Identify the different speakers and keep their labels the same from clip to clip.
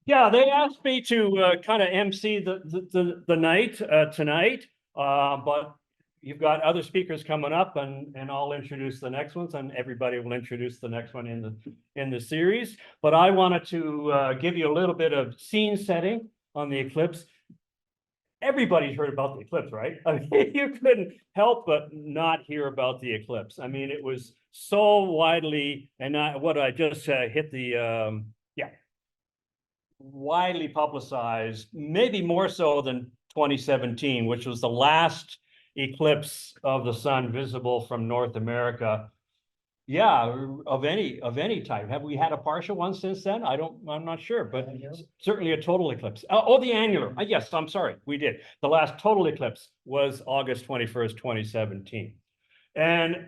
Speaker 1: Yeah, they asked me to kind of MC the night tonight, but you've got other speakers coming up, and I'll introduce the next ones, and everybody will introduce the next one in the series. But I wanted to give you a little bit of scene setting on the eclipse. Everybody's heard about the eclipse, right? I mean, you couldn't help but not hear about the eclipse. I mean, it was so widely, and what I just hit the yeah, widely publicized, maybe more so than 2017, which was the last eclipse of the sun visible from North America. Yeah, of any type. Have we had a partial one since then? I'm not sure, but certainly a total eclipse. Oh, the annular. Yes, I'm sorry, we did. The last total eclipse was August 21st, 2017. And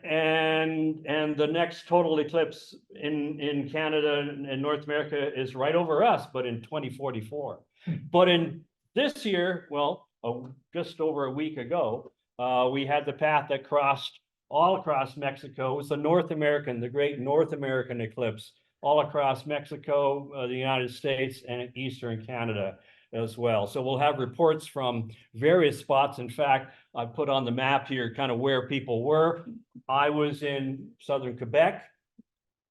Speaker 1: the next total eclipse in Canada and North America is right over us, but in 2044. But in this year, well, just over a week ago, we had the path that crossed all across Mexico. It was the great North American eclipse, all across Mexico, the United States, and Eastern Canada as well. So we'll have reports from various spots. In fact, I put on the map here kind of where people were. I was in southern Quebec,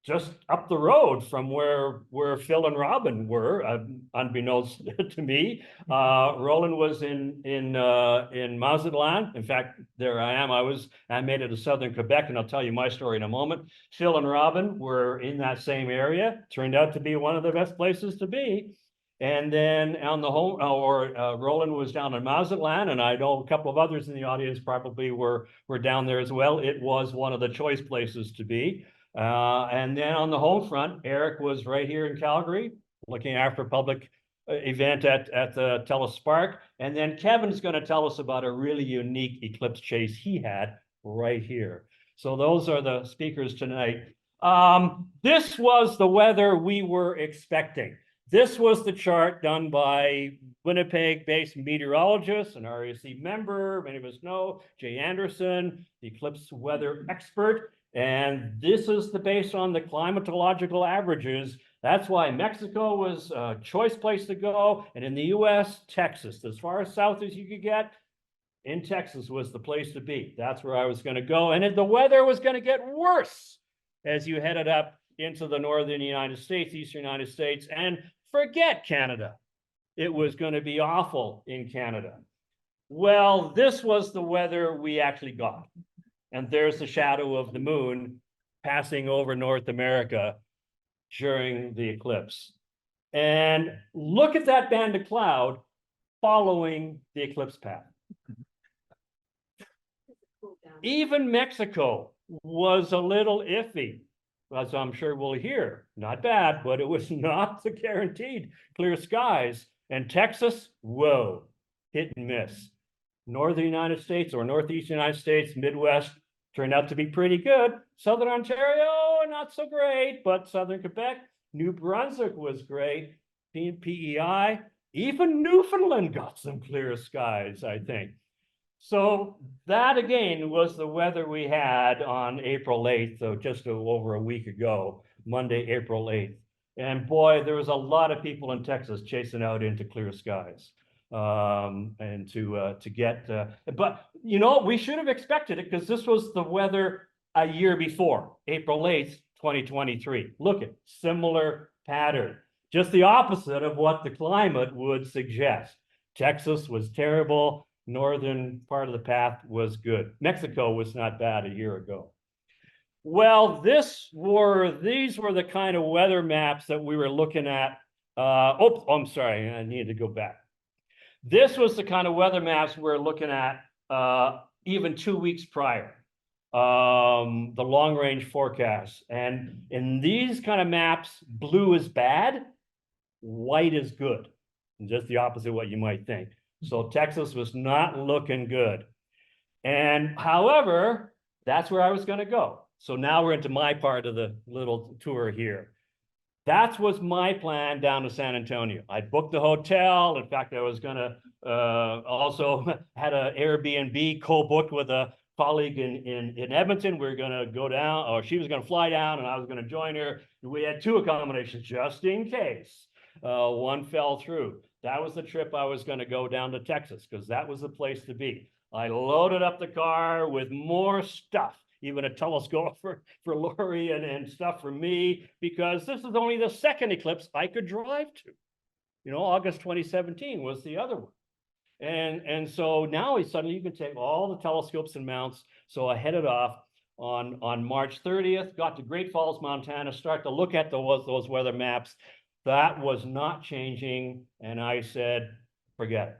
Speaker 1: just up the road from where Phil and Robin were, unbeknownst to me. Roland was in Mazatlan. In fact, there I am. I made it to southern Quebec, and I'll tell you my story in a moment. Phil and Robin were in that same area. Turned out to be one of the best places to be. And then on the home, Roland was down in Mazatlan, and I know a couple of others in the audience probably were down there as well. It was one of the choice places to be. And then on the home front, Eric was right here in Calgary, looking after a public event at the Telespark. And then Kevin's going to tell us about a really unique eclipse chase he had right here. So those are the speakers tonight. This was the weather we were expecting. This was the chart done by Winnipeg-based meteorologist, an RASC member, many of us know, Jay Anderson, the eclipse weather expert. And this is based on the climatological averages. That's why Mexico was a choice place to go. And in the US, Texas, as far as south as you could get, in Texas was the place to be. That's where I was going to go. And the weather was going to get worse as you headed up into the northern United States, eastern United States, and forget Canada. It was going to be awful in Canada. Well, this was the weather we actually got. And there's the shadow of the moon passing over North America during the eclipse. And look at that band of cloud following the eclipse path. Even Mexico was a little iffy, as I'm sure we'll hear. Not bad, but it was not the guaranteed clear skies. And Texas, whoa, hit and miss. Northern United States or Northeast United States, Midwest, turned out to be pretty good. Southern Ontario, not so great, but Southern Quebec, New Brunswick was great. PEI, even Newfoundland got some clear skies, I think. So that again was the weather we had on April 8th, so just over a week ago, Monday, April 8th. And boy, there was a lot of people in Texas chasing out into clear skies. And to get, but you know, we should have expected it because this was the weather a year before, April 8th, 2023. Look at similar pattern, just the opposite of what the climate would suggest. Texas was terrible. Northern part of the path was good. Mexico was not bad a year ago. Well, these were the kind of weather maps that we were looking at. I'm sorry, I need to go back. This was the kind of weather maps we're looking at even 2 weeks prior, the long-range forecasts. And in these kind of maps, blue is bad, white is good. And just the opposite of what you might think. So Texas was not looking good. And however, that's where I was going to go. So now we're into my part of the little tour here. That was my plan down to San Antonio. I booked the hotel. In fact, I was going to also had an Airbnb co-booked with a colleague in Edmonton. We were going to go down, or she was going to fly down, and I was going to join her. We had 2 accommodations just in case. one fell through. That was the trip I was going to go down to Texas because that was the place to be. I loaded up the car with more stuff, even a telescope for Lori and stuff for me, because this is only the second eclipse I could drive to. You know, August 2017 was the other one. And so now suddenly you can take all the telescopes and mounts. So I headed off on March 30th, got to Great Falls, Montana, start to look at those weather maps. That was not changing. And I said, forget it.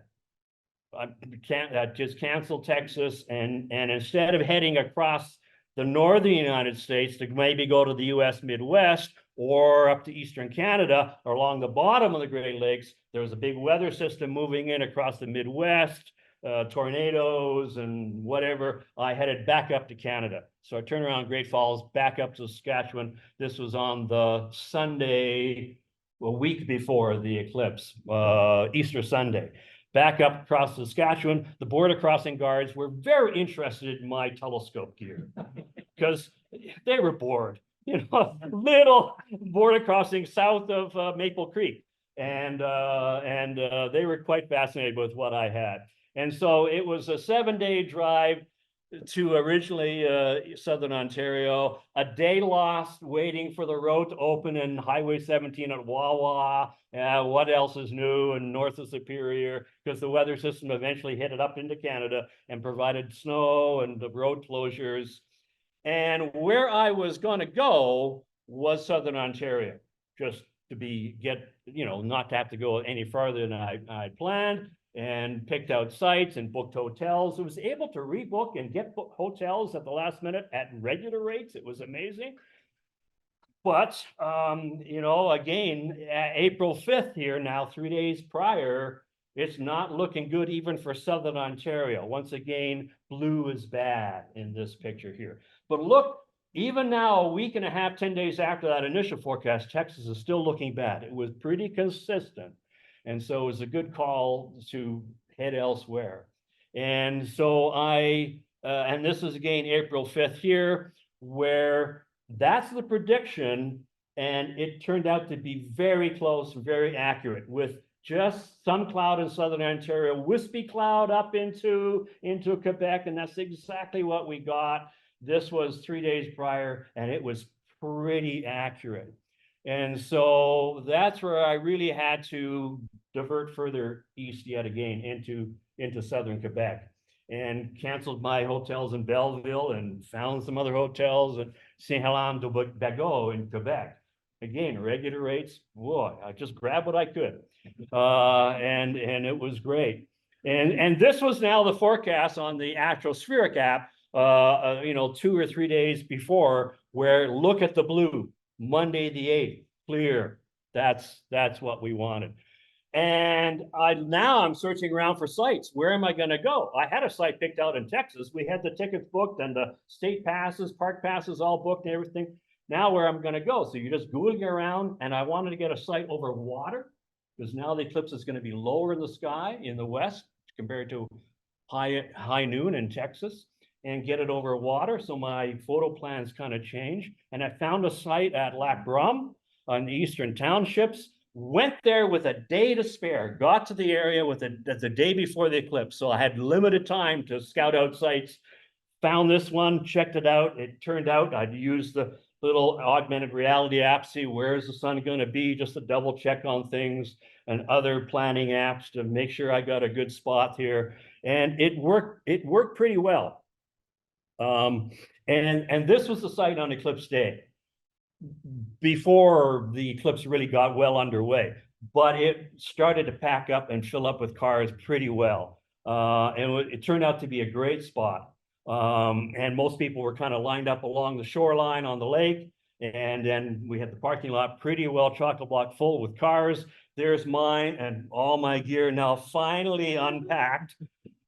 Speaker 1: I can't just cancel Texas. And instead of heading across the northern United States to maybe go to the US Midwest or up to Eastern Canada or along the bottom of the Great Lakes, there was a big weather system moving in across the Midwest, tornadoes and whatever. I headed back up to Canada. So I turned around Great Falls, back up to Saskatchewan. This was on the Sunday, a week before the eclipse, Easter Sunday. Back up across Saskatchewan, the border crossing guards were very interested in my telescope gear because they were bored, you know, little border crossing south of Maple Creek. And they were quite fascinated with what I had. And so it was a 7-day drive to originally Southern Ontario, a day lost waiting for the road to open in Highway 17 at Wawa. What else is new and north of Superior, because the weather system eventually hit it up into Canada and provided snow and the road closures. And where I was going to go was Southern Ontario, just to not to have to go any farther than I planned, and picked out sites and booked hotels. I was able to rebook and get hotels at the last minute at regular rates. It was amazing. But, again, April 5th here now, 3 days prior, it's not looking good even for Southern Ontario. Once again, blue is bad in this picture here. But look, even now, a week and a half, 10 days after that initial forecast, Texas is still looking bad. It was pretty consistent. And so it was a good call to head elsewhere. And so and this is again, April 5th here, where that's the prediction. And it turned out to be very close, very accurate, with just some cloud in Southern Ontario, wispy cloud up into Quebec. And that's exactly what we got. This was 3 days prior, and it was pretty accurate. And so that's where I really had to divert further east yet again into southern Quebec, and canceled my hotels in Belleville and found some other hotels at Saint-Hélène-de-Bagot in Quebec. Again, regular rates. Boy, I just grabbed what I could, and it was great. And this was now the forecast on the Astrospheric app, 2 or 3 days before, where look at the blue. Monday the 8th, clear. That's what we wanted. And now I'm searching around for sites. Where am I going to go? I had a site picked out in Texas. We had the tickets booked and the state passes, park passes all booked and everything. Now where I'm going to go. So you're just Googling around, and I wanted to get a site over water, because now the eclipse is going to be lower in the sky in the west compared to high noon in Texas, and get it over water. So my photo plans kind of change. And I found a site at Lac Brome on the Eastern Townships, went there with a day to spare, got to the area the day before the eclipse. So I had limited time to scout out sites, found this one, checked it out. It turned out I'd used the little augmented reality app, see where's the sun going to be, just to double check on things, and other planning apps to make sure I got a good spot here. And it worked pretty well. And this was the site on eclipse day, before the eclipse really got well underway, but it started to pack up and fill up with cars pretty well. And it turned out to be a great spot. And most people were kind of lined up along the shoreline on the lake. And then we had the parking lot pretty well chock-a-block full with cars. There's mine and all my gear now finally unpacked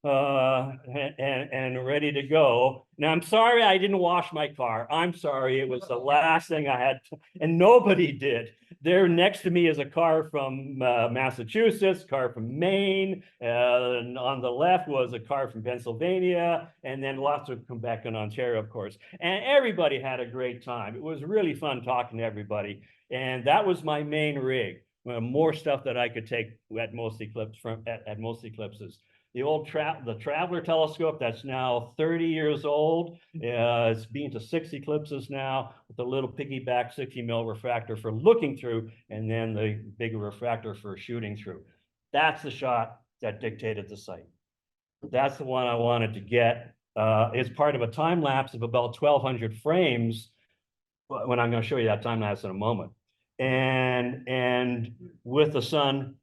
Speaker 1: and ready to go. Now, I'm sorry I didn't wash my car. I'm sorry. It was the last thing I had to, and nobody did. There next to me is a car from Massachusetts, car from Maine, and on the left was a car from Pennsylvania, and then lots of Quebec and Ontario, of course. And everybody had a great time. It was really fun talking to everybody. And that was my main rig. more stuff that I could take at most eclipses. The Traveler telescope that's now 30 years old. It's been to 6 eclipses now with a little piggyback 60 mil refractor for looking through, and then the bigger refractor for shooting through. That's the shot that dictated the sight. That's the one I wanted to get. It's part of a time lapse of about 1,200 frames. When I'm going to show you that time lapse in a moment, and with the sun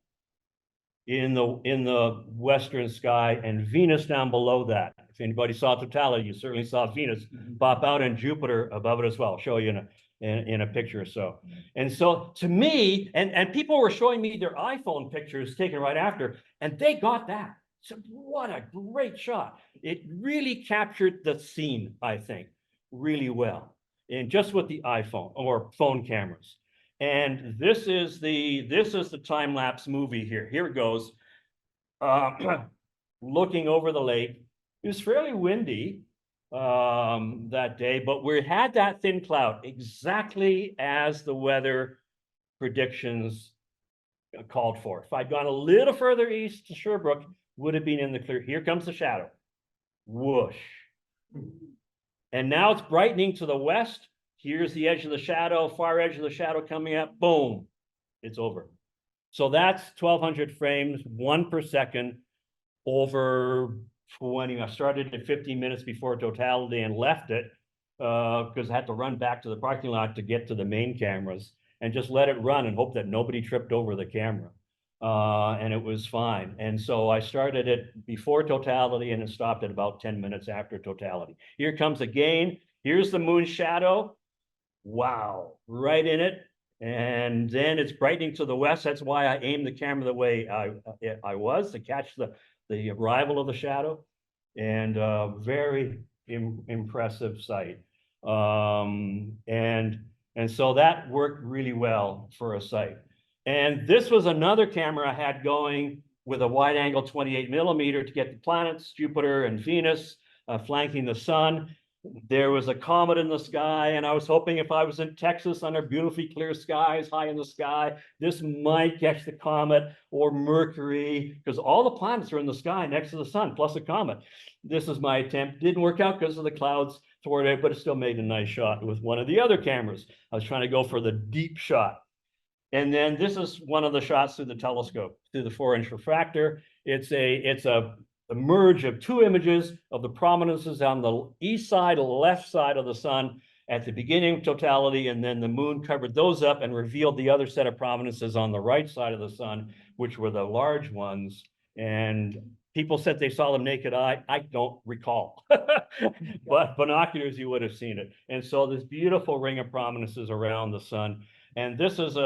Speaker 1: in the western sky and Venus down below that. If anybody saw totality, you certainly saw Venus pop out and Jupiter above it as well. I'll show you in a picture or so. And so to me, and people were showing me their iPhone pictures taken right after, and they got that. So what a great shot. It really captured the scene, I think, really well. And just with the iPhone or phone cameras. And this is the time-lapse movie here. Here it goes. Looking over the lake. It was fairly windy that day, but we had that thin cloud exactly as the weather predictions called for. If I'd gone a little further east to Sherbrooke, would have been in the clear. Here comes the shadow. Whoosh. And now it's brightening to the west. Here's the edge of the shadow, far edge of the shadow coming up. Boom, it's over. So that's 1,200 frames, 1 per second over 20. I started at 15 minutes before totality and left it because I had to run back to the parking lot to get to the main cameras and just let it run and hope that nobody tripped over the camera. And it was fine. And so I started it before totality and it stopped at about 10 minutes after totality. Here comes again. Here's the moon shadow. Wow, right in it. And then it's brightening to the west. That's why I aimed the camera the way I was to catch the arrival of the shadow. And very impressive sight. And so that worked really well for a sight. And this was another camera I had going with a wide angle 28 millimeter to get the planets, Jupiter and Venus, flanking the sun. There was a comet in the sky, and I was hoping if I was in Texas under beautifully clear skies, high in the sky, this might catch the comet or Mercury, because all the planets are in the sky next to the sun, plus a comet. This is my attempt. Didn't work out because of the clouds toward it, but it still made a nice shot with one of the other cameras. I was trying to go for the deep shot. And then this is one of the shots through the telescope, through the 4-inch refractor. It's a merge of 2 images of the prominences on the east side, left side of the sun at the beginning of totality, and then the moon covered those up and revealed the other set of prominences on the right side of the sun, which were the large ones. And people said they saw them naked eye. I don't recall, but binoculars, you would have seen it. And so this beautiful ring of prominences around the sun. And this is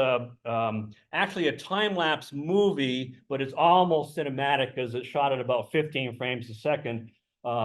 Speaker 1: actually a time-lapse movie, but it's almost cinematic because it's shot at about 15 frames a second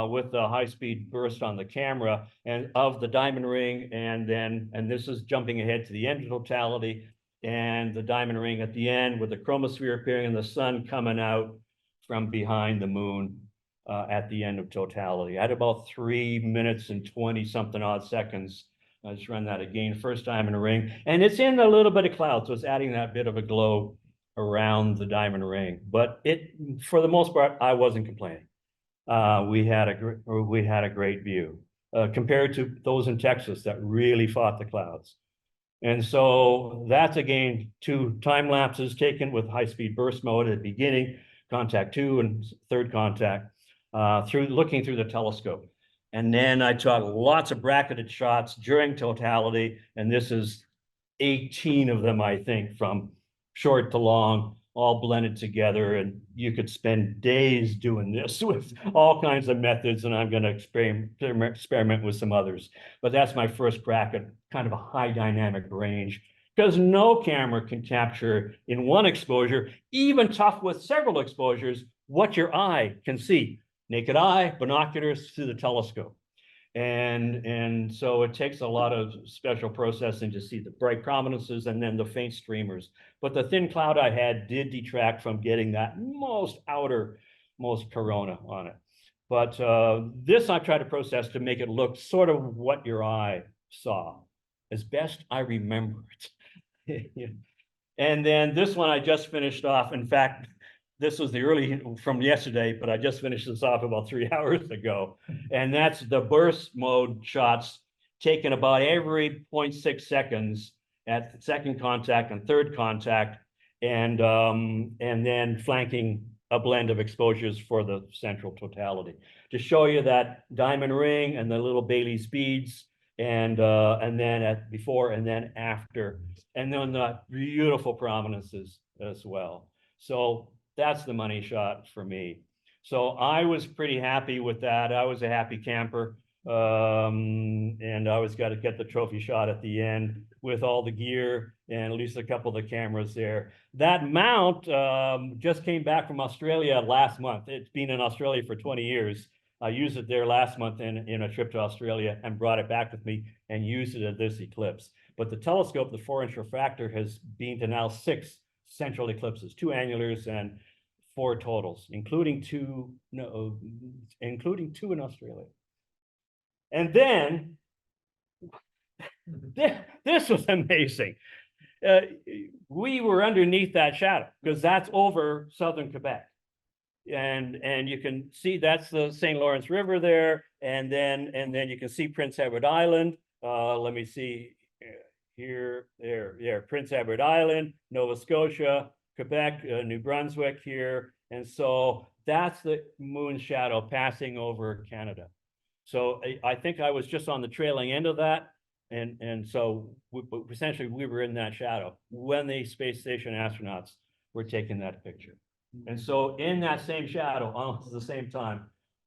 Speaker 1: with the high-speed burst on the camera and of the diamond ring. And this is jumping ahead to the end of totality and the diamond ring at the end with the chromosphere appearing and the sun coming out from behind the moon at the end of totality. I had about 3 minutes and 20 something odd seconds. I just run that again, first time in a ring, and it's in a little bit of cloud, so it's adding that bit of a glow around the diamond ring. But for the most part, I wasn't complaining. We had a great view compared to those in Texas that really fought the clouds. And so that's again 2 time lapses taken with high-speed burst mode at the beginning, contact 2 and third contact looking through the telescope. And then I took lots of bracketed shots during totality, and this is 18 of them, I think, from short to long, all blended together. And you could spend days doing this with all kinds of methods, and I'm going to experiment with some others. But that's my first crack at kind of a high dynamic range, because no camera can capture in one exposure, even tough with several exposures, what your eye can see. Naked eye, binoculars, through the telescope. And so it takes a lot of special processing to see the bright prominences and then the faint streamers. But the thin cloud I had did detract from getting that outermost corona on it. But this I try to process to make it look sort of what your eye saw, as best I remember it. And then this one I just finished off. In fact, this was the early from yesterday, but I just finished this off about 3 hours ago. And that's the burst mode shots taken about every 0.6 seconds at second contact and third contact, and then flanking a blend of exposures for the central totality to show you that diamond ring and the little Bailey's beads, and then at before and then after, and then the beautiful prominences as well. So that's the money shot for me. So I was pretty happy with that. I was a happy camper. And I always got to get the trophy shot at the end with all the gear and at least a couple of the cameras there. That mount just came back from Australia last month. It's been in Australia for 20 years. I used it there last month in a trip to Australia and brought it back with me and used it at this eclipse. But the telescope, the 4-inch refractor, has been to now 6 central eclipses, 2 annulars and 4 totals, including two in Australia. And then this was amazing. We were underneath that shadow because that's over southern Quebec. And you can see that's the St. Lawrence River there. And then you can see Prince Edward Island. Let me see here, there, Prince Edward Island, Nova Scotia, Quebec, New Brunswick here. And so that's the moon shadow passing over Canada. So I think I was just on the trailing end of that. And so essentially we were in that shadow when the space station astronauts were taking that picture. And so in that same shadow, almost at the same time,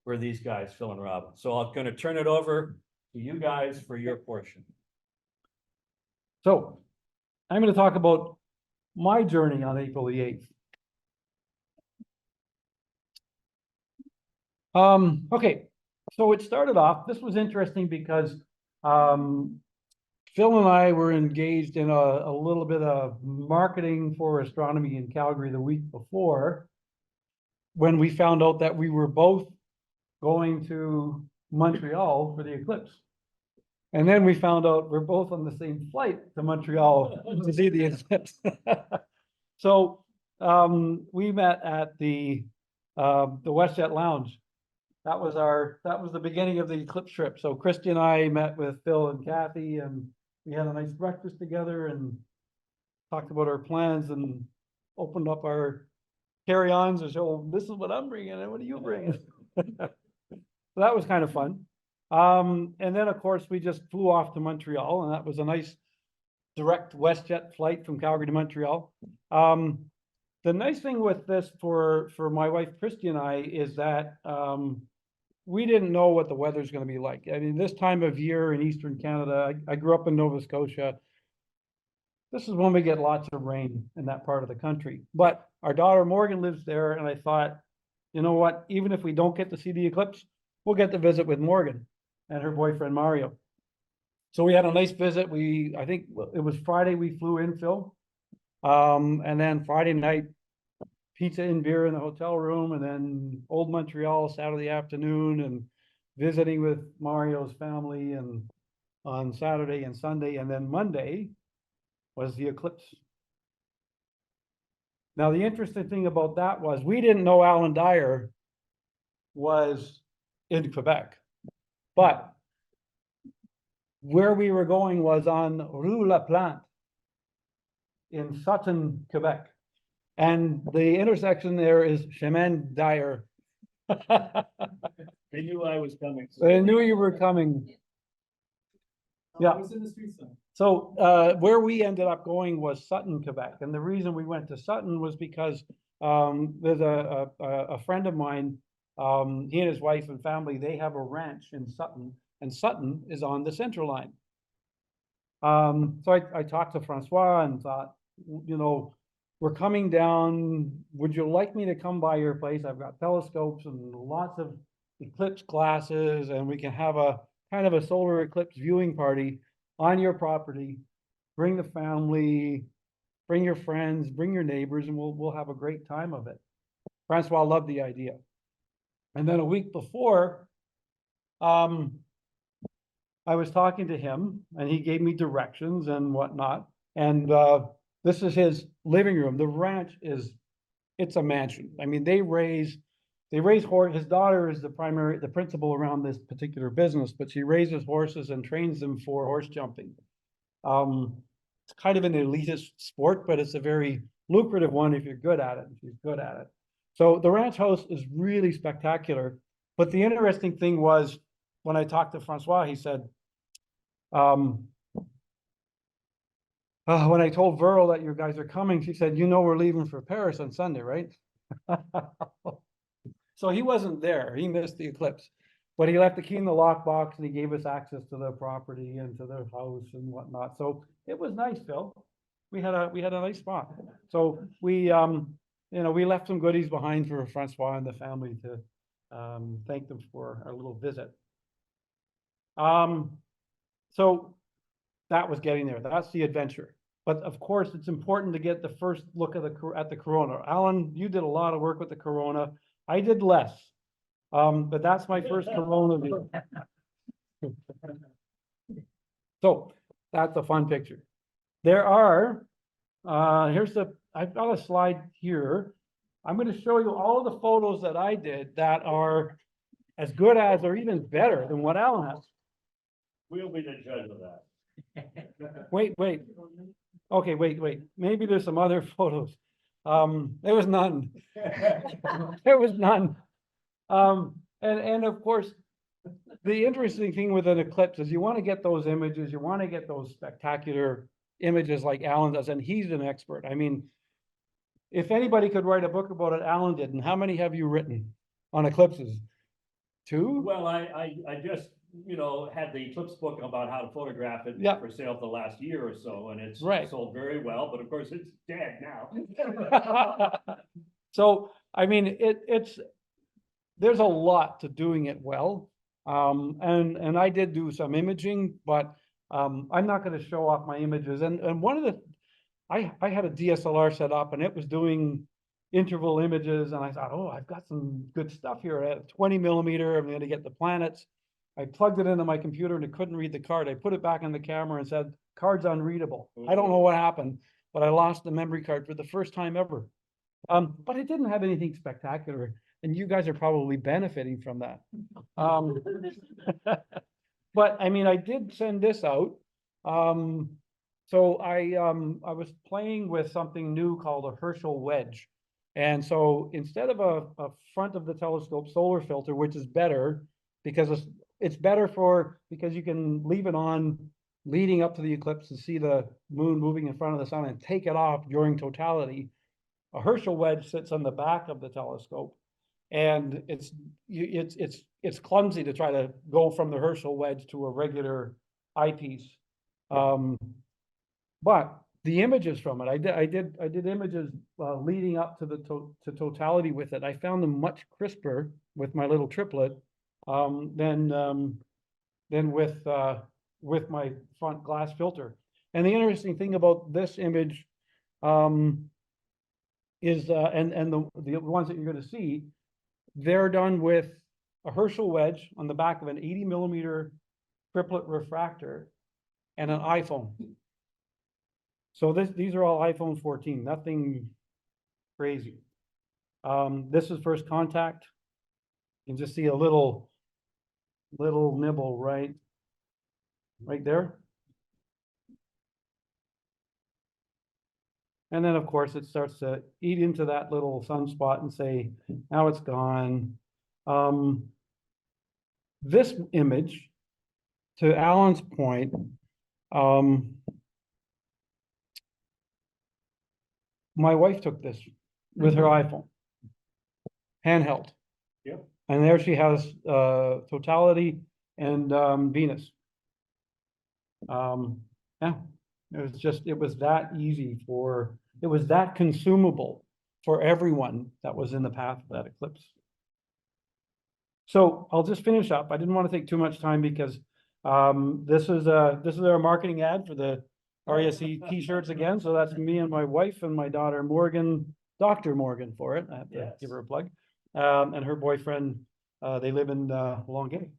Speaker 1: were these guys, Phil and Robin. So I'm going to turn it over to you guys for your portion.
Speaker 2: So I'm going to talk about my journey on April the 8th. Okay, so it started off, this was interesting because Phil and I were engaged in a little bit of marketing for astronomy in Calgary the week before, when we found out that we were both going to Montreal for the eclipse. And then we found out we're both on the same flight to Montreal to see the eclipse. So we met at the WestJet Lounge. That was the beginning of the eclipse trip. So Christy and I met with Phil and Kathy, and we had a nice breakfast together and talked about our plans and opened up our carry-ons and showed, this is what I'm bringing and what are you bringing? So that was kind of fun. And then of course we just flew off to Montreal, and that was a nice direct WestJet flight from Calgary to Montreal. The nice thing with this for my wife Christy and I is that we didn't know what the weather's going to be like. I mean, this time of year in Eastern Canada, I grew up in Nova Scotia. This is when we get lots of rain in that part of the country. But our daughter Morgan lives there, and I thought, you know what, even if we don't get to see the eclipse, we'll get to visit with Morgan and her boyfriend Mario. So we had a nice visit. I think it was Friday we flew in, Phil. And then Friday night, pizza and beer in the hotel room, and then Old Montreal Saturday afternoon, and visiting with Mario's family and on Saturday and Sunday, and then Monday was the eclipse. Now, the interesting thing about that was we didn't know Alan Dyer was in Quebec, but where we were going was on Rue La Plante in Sutton, Quebec. And the intersection there is Chemin Dyer.
Speaker 1: They knew I was coming.
Speaker 2: They knew you were coming. Yeah.
Speaker 3: What's in the street sign?
Speaker 2: So where we ended up going was Sutton, Quebec. And the reason we went to Sutton was because there's a friend of mine, he and his wife and family, they have a ranch in Sutton, and Sutton is on the Central Line. So I talked to Francois and thought, you know, we're coming down. Would you like me to come by your place? I've got telescopes and lots of eclipse glasses, and we can have a kind of a solar eclipse viewing party on your property. Bring the family, bring your friends, bring your neighbors, and we'll have a great time of it. Francois loved the idea. And then a week before, I was talking to him, and he gave me directions and whatnot. And This is his living room. The ranch it's a mansion. I mean, they raise horse. His daughter is the principal around this particular business, but she raises horses and trains them for horse jumping. It's kind of an elitist sport, but it's a very lucrative one if you're good at it, if she's good at it. So the ranch house is really spectacular. But the interesting thing was when I talked to Francois, he said, when I told Verl that you guys are coming, she said, we're leaving for Paris on Sunday, right? So he wasn't there. He missed the eclipse. But he left the key in the lockbox and he gave us access to the property and to the house and whatnot. So it was nice, Phil. We had a nice spot. So we left some goodies behind for Francois and the family to thank them for our little visit. So that was getting there. That's the adventure. But of course, it's important to get the first look at the Corona. Alan, you did a lot of work with the Corona. I did less. But that's my first Corona view. So that's a fun picture. There are, I've got a slide here. I'm going to show you all the photos that I did that are as good as or even better than what Alan has.
Speaker 1: We'll be the judge of that.
Speaker 2: Wait. Okay, wait. Maybe there's some other photos. There was none. There was none. And of course, the interesting thing with an eclipse is you want to get those images, you want to get those spectacular images like Alan does, and he's an expert. I mean, if anybody could write a book about it, Alan did. And how many have you written on eclipses? 2?
Speaker 1: Well, I just, had the eclipse book about how to photograph it for sale for the last year or so, and it's sold very well, but of course it's dead now.
Speaker 2: So, I mean, there's a lot to doing it well. And I did do some imaging, but I'm not going to show off my images. And one of I had a DSLR set up and it was doing interval images. And I thought, oh, I've got some good stuff here at 20 millimeter. I'm going to get the planets. I plugged it into my computer and it couldn't read the card. I put it back in the camera and said, card's unreadable. I don't know what happened, but I lost the memory card for the first time ever. But it didn't have anything spectacular. And you guys are probably benefiting from that. But I mean, I did send this out. So I was playing with something new called a Herschel wedge. And so instead of a front of the telescope solar filter, which is better because it's better because you can leave it on leading up to the eclipse to see the moon moving in front of the sun and take it off during totality. A Herschel wedge sits on the back of the telescope. And it's clumsy to try to go from the Herschel wedge to a regular eyepiece. But the images from it, I did images leading up to to totality with it. I found them much crisper with my little triplet than with my front glass filter. And the interesting thing about this image is and the ones that you're going to see, they're done with a Herschel wedge on the back of an 80 millimeter triplet refractor and an iPhone. So these are all iPhone 14, nothing crazy. This is first contact. You can just see a little nibble right there. And then, of course, it starts to eat into that little sunspot and say, now it's gone. This image, to Alan's point, my wife took this with her iPhone, handheld.
Speaker 1: Yep.
Speaker 2: And there she has totality and Venus. Yeah. It was that easy it was that consumable for everyone that was in the path of that eclipse. So I'll just finish up. I didn't want to take too much time because this is our marketing ad for the RASC t-shirts again. So that's me and my wife and my daughter Morgan, Dr. Morgan for it. I have to give her a plug. And her boyfriend, they live in Longueuil.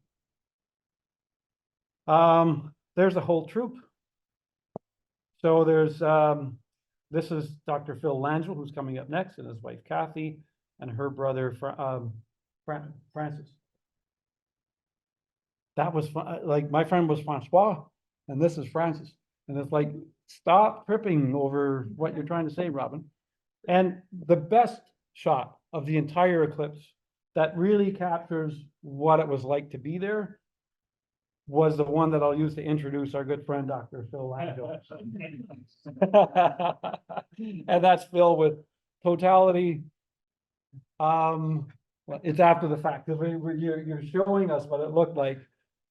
Speaker 2: There's a whole troop. So there's this is Dr. Phil Langell, who's coming up next, and his wife Kathy, and her brother Francis. That was like, my friend was Francois, and this is Francis. And it's like, stop tripping over what you're trying to say, Robin. And the best shot of the entire eclipse that really captures what it was like to be there was the one that I'll use to introduce our good friend, Dr. Phil Langell. And that's Phil with totality. Well, it's after the fact, because you're showing us what it looked like.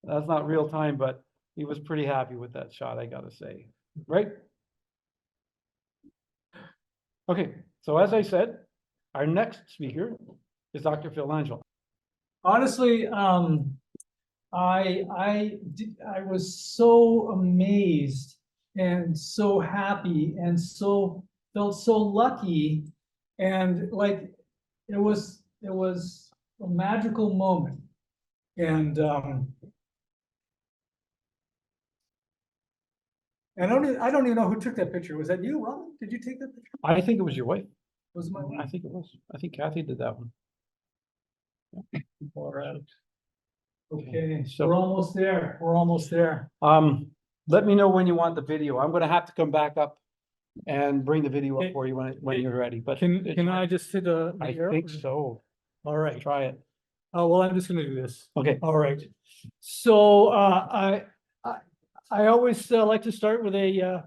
Speaker 2: That's not real time, but he was pretty happy with that shot, I gotta say, right? Okay, so as I said, our next speaker is Dr. Phil Langell.
Speaker 3: Honestly, I was so amazed and so happy and felt so lucky, and like it was a magical moment. And I don't even know who took that picture. Was that you, Robin? Did you take that picture?
Speaker 2: I think it was your wife.
Speaker 3: Was it my wife?
Speaker 2: I think it was. I think Kathy did that one.
Speaker 3: All right. Okay,
Speaker 2: So-
Speaker 3: we're almost there. We're almost there.
Speaker 2: Let me know when you want the video. I'm gonna have to come back up and bring the video up
Speaker 3: Okay.
Speaker 2: for you when you're ready, but.
Speaker 3: Can I just hit the
Speaker 2: I
Speaker 3: arrow?
Speaker 2: think so.
Speaker 3: All right.
Speaker 2: Try it.
Speaker 3: Oh, well, I'm just gonna do this.
Speaker 2: Okay.
Speaker 3: All right. So I always like to start with a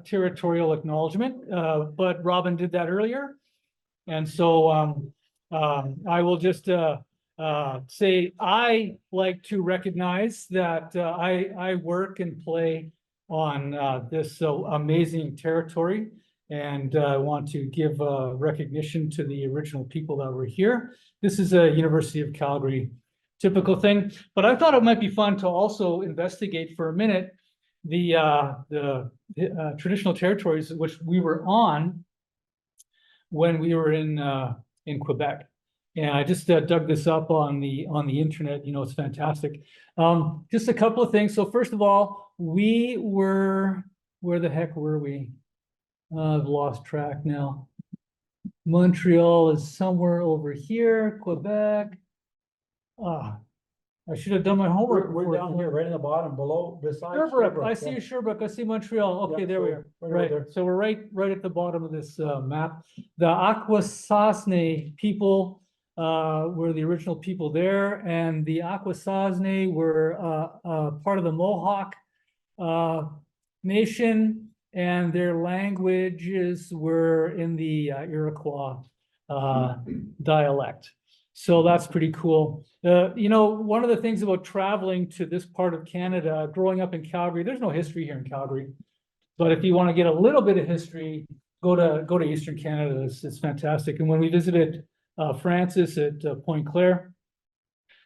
Speaker 3: territorial acknowledgement, but Robin did that earlier. And so I will just say I like to recognize that I work and play on this amazing territory, and I want to give recognition to the original people that were here. This is a University of Calgary typical thing, but I thought it might be fun to also investigate for a minute the traditional territories which we were on when we were in Quebec. And I just dug this up on the internet. You know, it's fantastic. Just a couple of things. So first of all, we were, where the heck were we? I've lost track now. Montreal is somewhere over here, Quebec. I should have done my homework.
Speaker 2: We're down here, right in the bottom below, beside.
Speaker 3: Sherbrooke, I see Sherbrooke, I see Montreal. Okay,
Speaker 2: Yeah,
Speaker 3: there we
Speaker 2: so
Speaker 3: are.
Speaker 2: right over
Speaker 3: Right,
Speaker 2: there.
Speaker 3: so we're right at the bottom of this map. The Akwesasne people were the original people there, and the Akwesasne were part of the Mohawk nation, and their languages were in the Iroquois dialect. So that's pretty cool. You know, one of the things about traveling to this part of Canada, growing up in Calgary, there's no history here in Calgary. But if you want to get a little bit of history, go to Eastern Canada. It's fantastic. And when we visited Francis at Point Claire,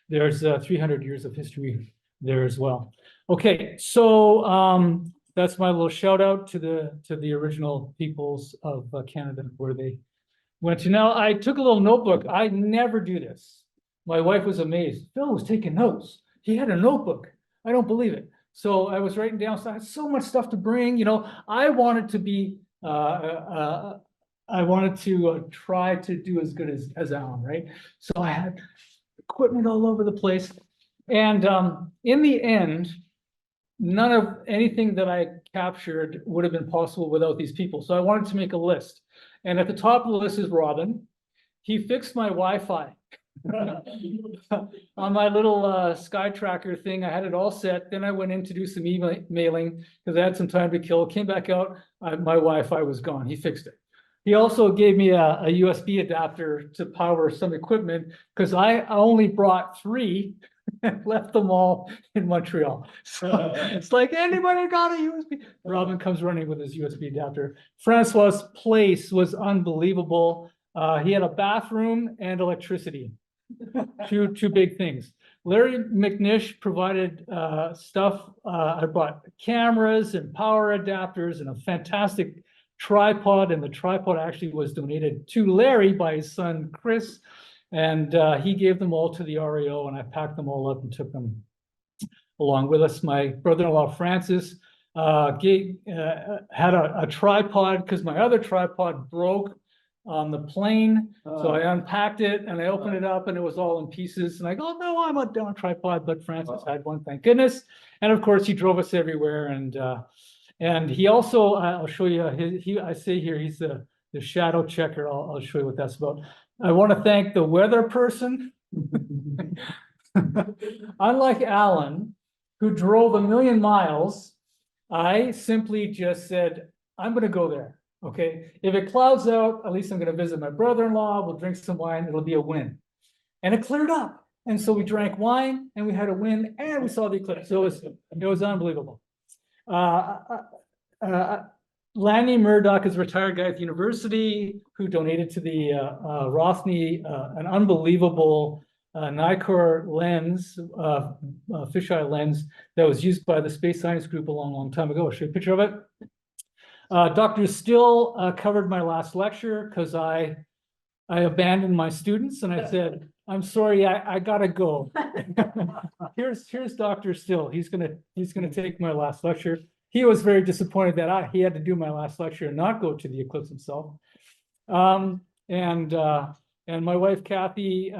Speaker 3: there's 300 years of history there as well. Okay, so that's my little shout out to the original peoples of Canada, where they went to. Now, I took a little notebook. I never do this. My wife was amazed. Phil was taking notes. He had a notebook. I don't believe it. So I was writing down. So I had so much stuff to bring. You know, I wanted to be. I wanted to try to do as good as Alan, right? So I had equipment all over the place, and in the end, none of anything that I captured would have been possible without these people. So I wanted to make a list. And at the top of the list is Robin. He fixed my Wi-Fi on my little Sky Tracker thing. I had it all set. Then I went in to do some emailing because I had some time to kill. Came back out, my Wi-Fi was gone. He fixed it. He also gave me a USB adapter to power some equipment because I only brought 3 and left them all in Montreal. So it's like, anybody got a USB? Robin comes running with his USB adapter. Francois's place was unbelievable. He had a bathroom and electricity. Two big things. Larry McNish provided stuff. I brought cameras and power adapters and a fantastic tripod, and the tripod actually was donated to Larry by his son Chris, and he gave them all to the RAO, and I packed them all up and took them along with us. My brother-in-law Francis Had a tripod because my other tripod broke on the plane. So I unpacked it and I opened it up and it was all in pieces. And I go, no, I'm on a tripod, but Francis had one, thank goodness. And of course, he drove us everywhere. And he also, I'll show you, I say here, he's the shadow checker. I'll show you what that's about. I want to thank the weather person. Unlike Alan, who drove 1,000,000 miles, I simply just said, I'm going to go there. Okay. If it clouds out, at least I'm going to visit my brother-in-law. We'll drink some wine. It'll be a win. And it cleared up. And so we drank wine and we had a win and we saw the eclipse. So it was unbelievable. Lanny Murdoch is a retired guy at the university who donated to the Rothney an unbelievable Nikkor lens, fisheye lens that was used by the Space Science Group a long time ago. I'll show you a picture of it. Dr. Still covered my last lecture because I abandoned my students and I said, I'm sorry, I gotta go. Here's Dr. Still. He's gonna take my last lecture. He was very disappointed that he had to do my last lecture and not go to the eclipse himself. And my wife Kathy,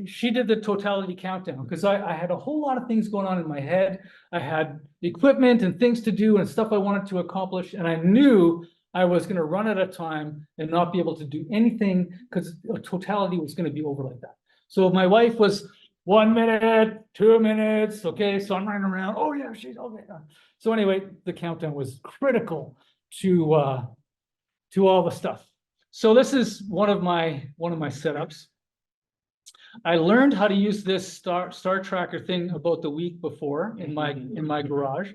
Speaker 3: she did the totality countdown because I had a whole lot of things going on in my head. I had equipment and things to do and stuff I wanted to accomplish, and I knew I was going to run out of time and not be able to do anything because totality was going to be over like that. So my wife was 1 minute, 2 minutes. Okay, so I'm running around. Oh yeah, she's okay. So anyway, the countdown was critical to all the stuff. So this is one of my setups. I learned how to use this star tracker thing about the week before in my garage.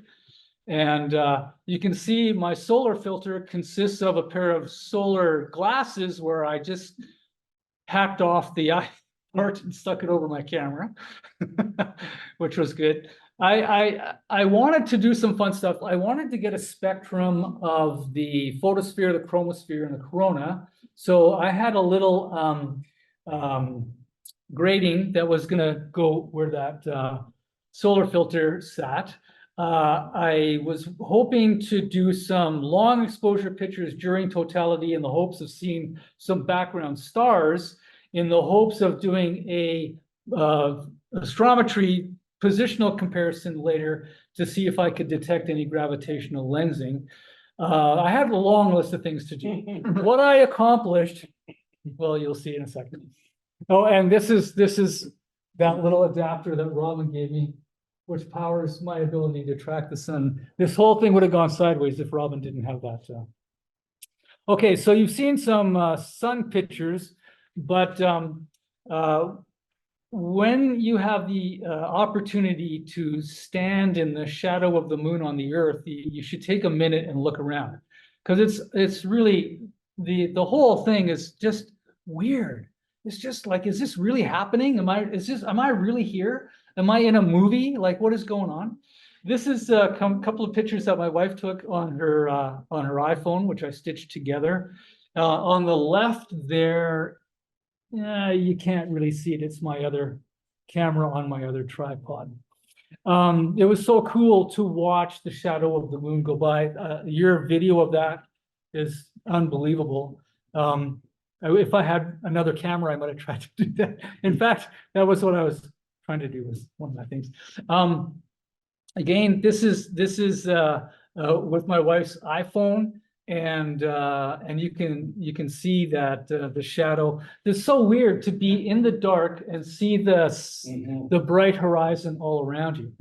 Speaker 3: And you can see my solar filter consists of a pair of solar glasses where I just hacked off the eye part and stuck it over my camera, which was good. I wanted to do some fun stuff. I wanted to get a spectrum of the photosphere, the chromosphere, and the corona. So I had a little grating that was going to go where that solar filter sat. I was hoping to do some long exposure pictures during totality in the hopes of seeing some background stars, in the hopes of doing a astrometry positional comparison later to see if I could detect any gravitational lensing. I had a long list of things to do. What I accomplished, well, you'll see in a second. Oh, and this is that little adapter that Robin gave me, which powers my ability to track the sun. This whole thing would have gone sideways if Robin didn't have that. Okay, so you've seen some sun pictures, but when you have the opportunity to stand in the shadow of the moon on the Earth, you should take a minute and look around, because it's really the whole thing is just weird. It's just like, is this really happening? Am I really here? Am I in a movie? Like, what is going on? This is a couple of pictures that my wife took on her iPhone, which I stitched together. On the left there, you can't really see it. It's my other camera on my other tripod. It was so cool to watch the shadow of the moon go by. Your video of that is unbelievable. If I had another camera, I might have tried to do that. In fact, that was what I was trying to do, was one of my things. Again, this is with my wife's iPhone, and you can see that the shadow. It's so weird to be in the dark and see the bright horizon all around you,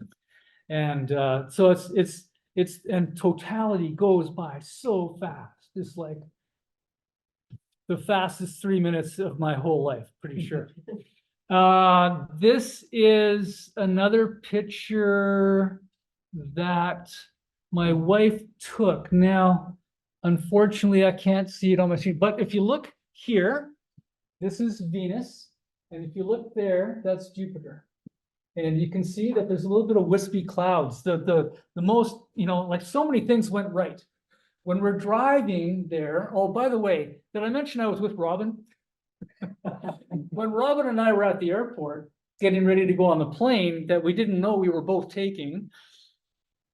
Speaker 3: and so it's and totality goes by so fast. It's like the fastest 3 minutes of my whole life, pretty sure. This is another picture that my wife took. Now, unfortunately, I can't see it on my screen, but if you look here, this is Venus. And if you look there, that's Jupiter. And you can see that there's a little bit of wispy clouds. The most, like so many things went right. When we're driving there, oh, by the way, did I mention I was with Robin? When Robin and I were at the airport getting ready to go on the plane that we didn't know we were both taking,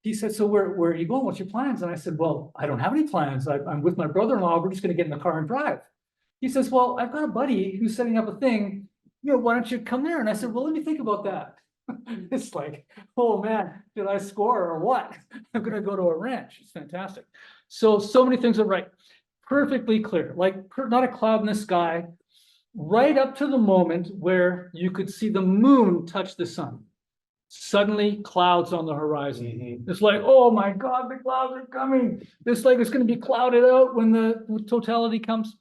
Speaker 3: he said, so where are you going? What's your plans? And I said, well, I don't have any plans. I'm with my brother-in-law. We're just gonna get in the car and drive. He says, well, I've got a buddy who's setting up a thing. Why don't you come there? And I said, well, let me think about that. It's like, oh man, did I score or what? I'm gonna go to a ranch. It's fantastic. So many things are right. Perfectly clear, like not a cloud in the sky, right up to the moment where you could see the moon touch the sun. Suddenly clouds on the horizon. It's like, oh my God, the clouds are coming. It's like it's going to be clouded out when the totality comes.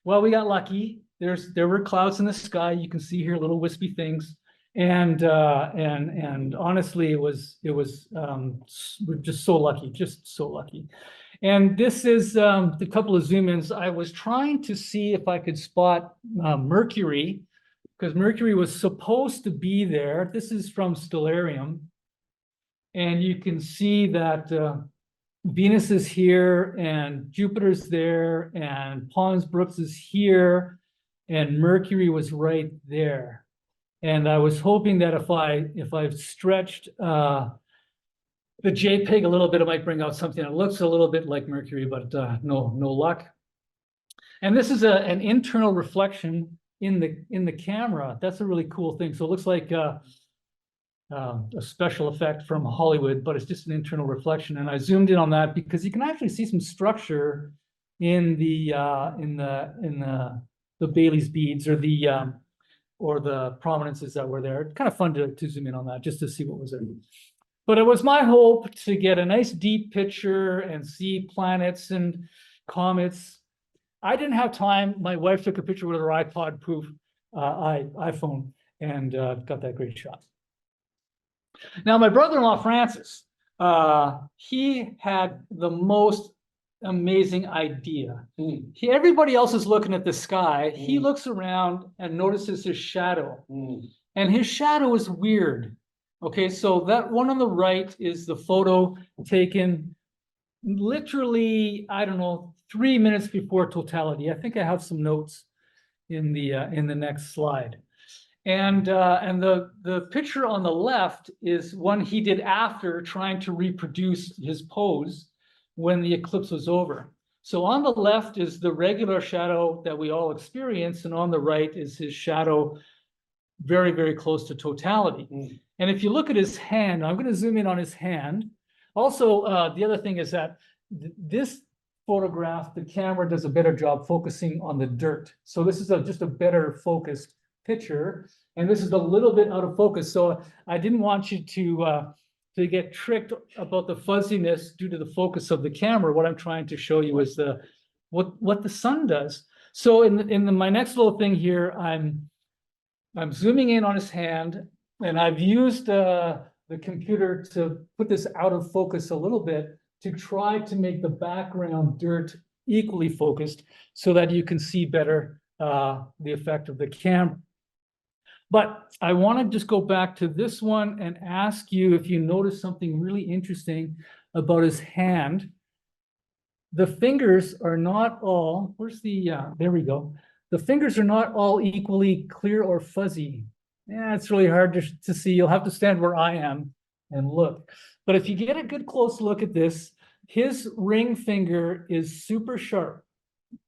Speaker 3: Well, we got lucky. There were clouds in the sky. You can see here little wispy things. And honestly, we're just so lucky, And this is the couple of zoom ins. I was trying to see if I could spot Mercury, because Mercury was supposed to be there. This is from Stellarium. And you can see that Venus is here and Jupiter's there and Pons Brooks is here and Mercury was right there. And I was hoping that if I stretched the JPEG a little bit, it might bring out something that looks a little bit like Mercury, but no luck. And this is an internal reflection in the camera. That's a really cool thing. So it looks like a special effect from Hollywood, but it's just an internal reflection. And I zoomed in on that because you can actually see some structure in the Bailey's beads or the prominences that were there. It's kind of fun to zoom in on that just to see what was there. But it was my hope to get a nice deep picture and see planets and comets. I didn't have time. My wife took a picture with her iPod-proof iPhone and got that great shot. Now, my brother-in-law, Francis, he had the most amazing idea. Everybody else is looking at the sky. He looks around and notices his shadow. And his shadow is weird. Okay, so that one on the right is the photo taken literally, I don't know, 3 minutes before totality. I think I have some notes in the next slide. And the picture on the left is one he did after trying to reproduce his pose when the eclipse was over. So on the left is the regular shadow that we all experience, and on the right is his shadow very, very close to totality. And if you look at his hand, I'm going to zoom in on his hand. Also, the other thing is that this photograph, the camera does a better job focusing on the dirt. So this is just a better focused picture, and this is a little bit out of focus. So I didn't want you to get tricked about the fuzziness due to the focus of the camera. What I'm trying to show you is what the sun does. So in my next little thing here, I'm zooming in on his hand, and I've used the computer to put this out of focus a little bit to try to make the background dirt equally focused so that you can see better the effect of the camera. But I want to just go back to this one and ask you if you notice something really interesting about his hand. The fingers are not all, there we go. The fingers are not all equally clear or fuzzy. Yeah, it's really hard to see. You'll have to stand where I am and look. But if you get a good close look at this, his ring finger is super sharp.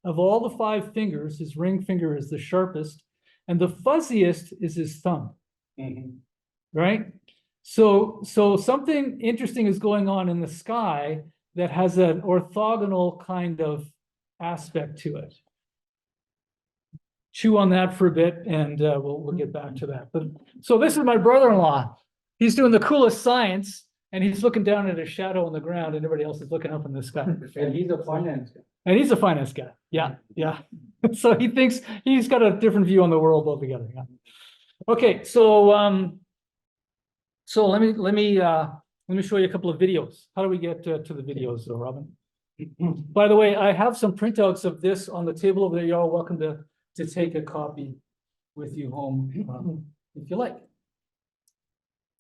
Speaker 3: Of all the 5 fingers, his ring finger is the sharpest. And the fuzziest is his thumb, right? So something interesting is going on in the sky that has an orthogonal kind of aspect to it. Chew on that for a bit, and we'll get back to that. But so this is my brother-in-law. He's doing the coolest science, and he's looking down at a shadow on the ground, and everybody else is looking up in the sky.
Speaker 2: And he's a finance guy.
Speaker 3: And he's a finance guy. Yeah. So he thinks he's got a different view on the world altogether. Yeah. Okay, so let me show you a couple of videos. How do we get to the videos, though, Robin? By the way, I have some printouts of this on the table over there. You're all welcome to take a copy with you home if you like.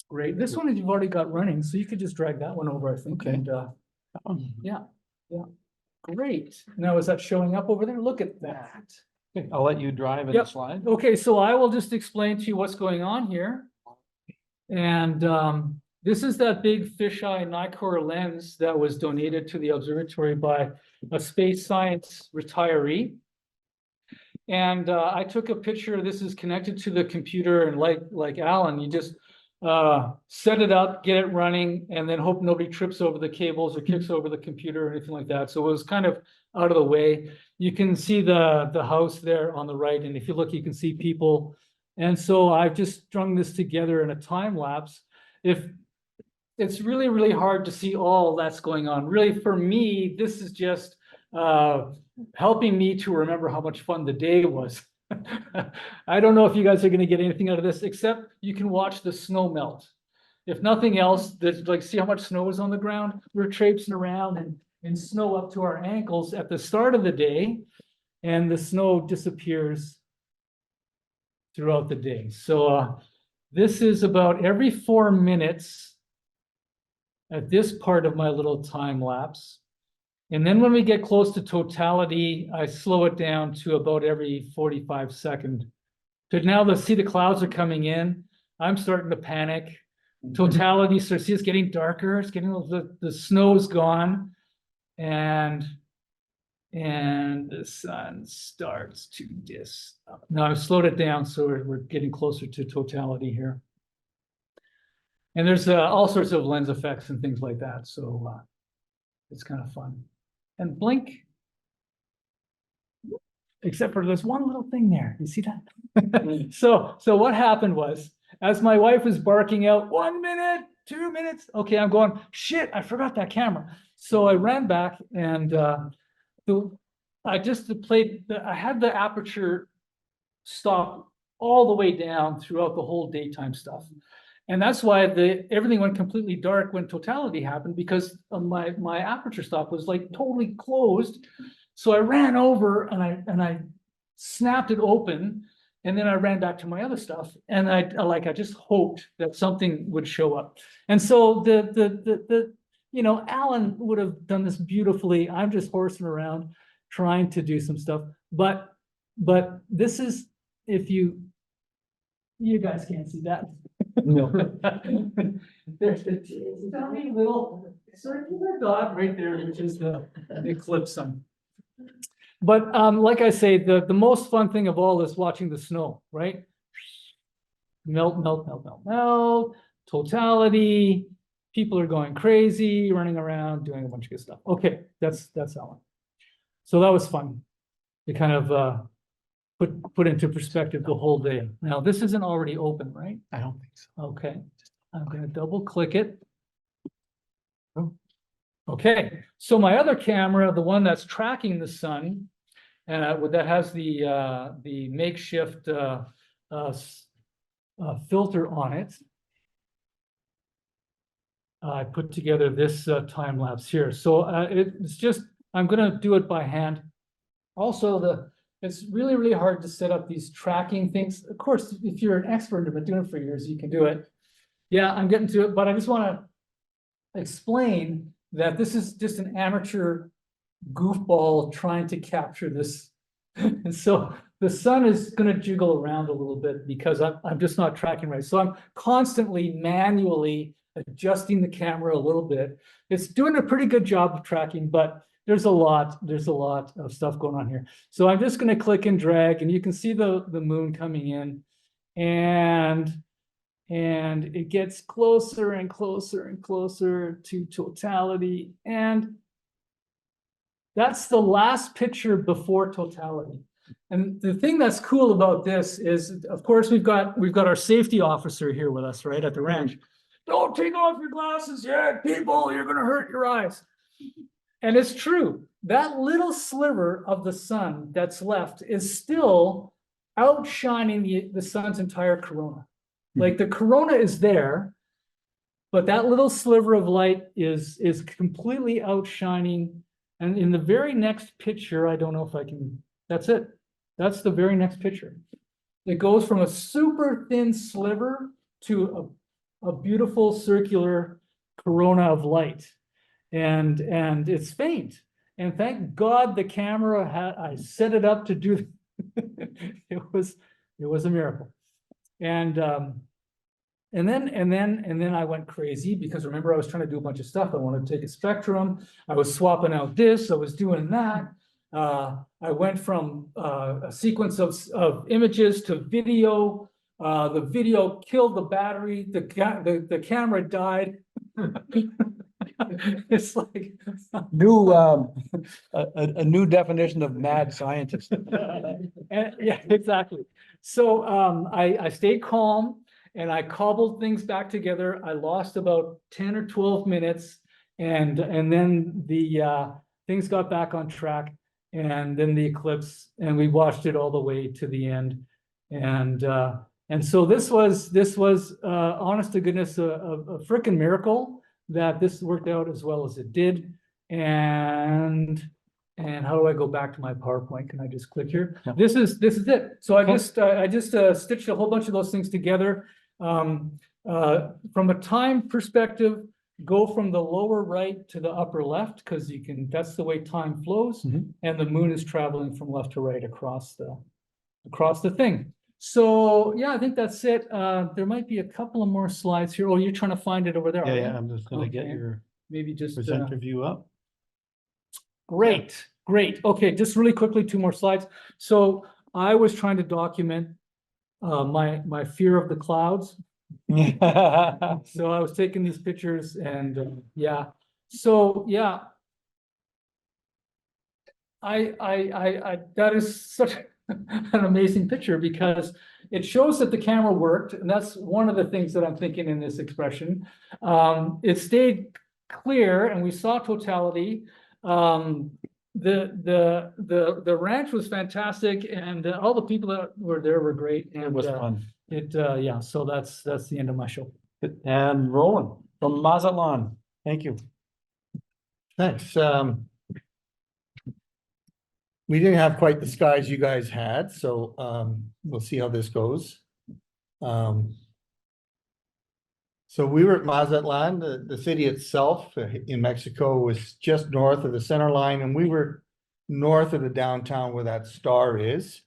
Speaker 3: Great. This one you've already got running, so you could just drag that one over, I think.
Speaker 2: Okay.
Speaker 3: And yeah. Great. Now, is that showing up over there? Look at that.
Speaker 2: Okay, I'll let you drive in
Speaker 3: Yep.
Speaker 2: the slide.
Speaker 3: Okay, so I will just explain to you what's going on here. And this is that big fisheye Nikkor lens that was donated to the observatory by a space science retiree. And I took a picture. This is connected to the computer, and like Alan, you just set it up, get it running, and then hope nobody trips over the cables or kicks over the computer or anything like that. So it was kind of out of the way. You can see the house there on the right, and if you look, you can see people. And so I've just strung this together in a time lapse. If it's really, really hard to see all that's going on. Really, for me, this is just helping me to remember how much fun the day was. I don't know if you guys are going to get anything out of this, except you can watch the snow melt. If nothing else, there's like, see how much snow is on the ground? We're traipsing around in snow up to our ankles at the start of the day, and the snow disappears throughout the day. So this is about every 4 minutes at this part of my little time lapse. And then when we get close to totality, I slow it down to about every 45 seconds. But now see the clouds are coming in. I'm starting to panic. Totality, so see it's getting darker. It's getting, the snow's gone. And the sun starts to Now I've slowed it down, so we're getting closer to totality here. And there's all sorts of lens effects and things like that. So it's kind of fun. And blink, except for there's one little thing there. You see that? So what happened was, as my wife was barking out, 1 minute, 2 minutes. Okay, I'm going, shit, I forgot that camera. So I ran back and I just played, I had the aperture stop all the way down throughout the whole daytime stuff. And that's why everything went completely dark when totality happened, because my aperture stop was like totally closed. So I ran over and I snapped it open, and then I ran back to my other stuff. And I just hoped that something would show up. And so Alan would have done this beautifully. I'm just horsing around trying to do some stuff. But this is, if you guys can't see that. No. There's a tiny little circular dot right there, which is the eclipse sun. But like I say, the most fun thing of all is watching the snow, right? Melt, melt, melt, melt, melt, totality. People are going crazy, running around, doing a bunch of good stuff. Okay, that's that one. So that was fun to kind of put into perspective the whole day. Now, this isn't already open, right?
Speaker 2: I don't think so.
Speaker 3: Okay, I'm going to double click it. Okay, so my other camera, the one that's tracking the sun, that has the makeshift filter on it. I put together this time lapse here. So it's just, I'm going to do it by hand. Also, it's really, really hard to set up these tracking things. Of course, if you're an expert and have been doing it for years, you can do it. Yeah, I'm getting to it, but I just want to explain that this is just an amateur goofball trying to capture this. And so the sun is going to jiggle around a little bit because I'm just not tracking right. So I'm constantly manually adjusting the camera a little bit. It's doing a pretty good job of tracking, but there's a lot of stuff going on here. So I'm just going to click and drag, and you can see the moon coming in, and it gets closer and closer and closer to totality. And that's the last picture before totality. And the thing that's cool about this is, of course, we've got our safety officer here with us, right, at the ranch. Don't take off your glasses yet, people, you're going to hurt your eyes. And it's true. That little sliver of the sun that's left is still outshining the sun's entire corona. Like the corona is there, but that little sliver of light is completely outshining. And in the very next picture, I don't know if I can, that's it. That's the very next picture. It goes from a super thin sliver to a beautiful circular corona of light. And it's faint. And thank God the camera I set it up to do it was a miracle. And then I went crazy because remember I was trying to do a bunch of stuff. I wanted to take a spectrum. I was swapping out this, I was doing that. I went from a sequence of images to video. The video killed the battery, the camera died. It's like
Speaker 2: New, a new definition of mad scientist.
Speaker 3: yeah, exactly. So I stayed calm and I cobbled things back together. I lost about 10 or 12 minutes and then the things got back on track and then the eclipse and we watched it all the way to the end. And so this was honest to goodness, a frickin' miracle that this worked out as well as it did. And how do I go back to my PowerPoint? Can I just click here?
Speaker 2: Yeah.
Speaker 3: This is it. So I
Speaker 2: Okay.
Speaker 3: just stitched a whole bunch of those things together. From a time perspective, go from the lower right to the upper left, because that's the way time flows.
Speaker 2: Mhm.
Speaker 3: And the moon is traveling from left to right across the thing. So yeah, I think that's it. There might be a couple of more slides here. Oh, you're trying to find it over there.
Speaker 2: Yeah,
Speaker 3: are you?
Speaker 2: yeah, I'm just gonna get
Speaker 3: Okay.
Speaker 2: your
Speaker 3: Maybe just,
Speaker 2: presenter view up.
Speaker 3: great. Okay, just really quickly, 2 more slides. So I was trying to document my fear of the clouds. So I was taking these pictures and yeah. So yeah. That is such an amazing picture because it shows that the camera worked, and that's one of the things that I'm thinking in this expression. It stayed clear, and we saw totality. The ranch was fantastic, and all the people that were there were great. And
Speaker 2: It was fun.
Speaker 3: yeah. So that's the end of my show.
Speaker 2: And Roland from Mazatlan, thank you.
Speaker 4: Thanks. We didn't have quite the skies you guys had, so we'll see how this goes. So we were at Mazatlan, the city itself in Mexico was just north of the center line, and we were north of the downtown where that star is.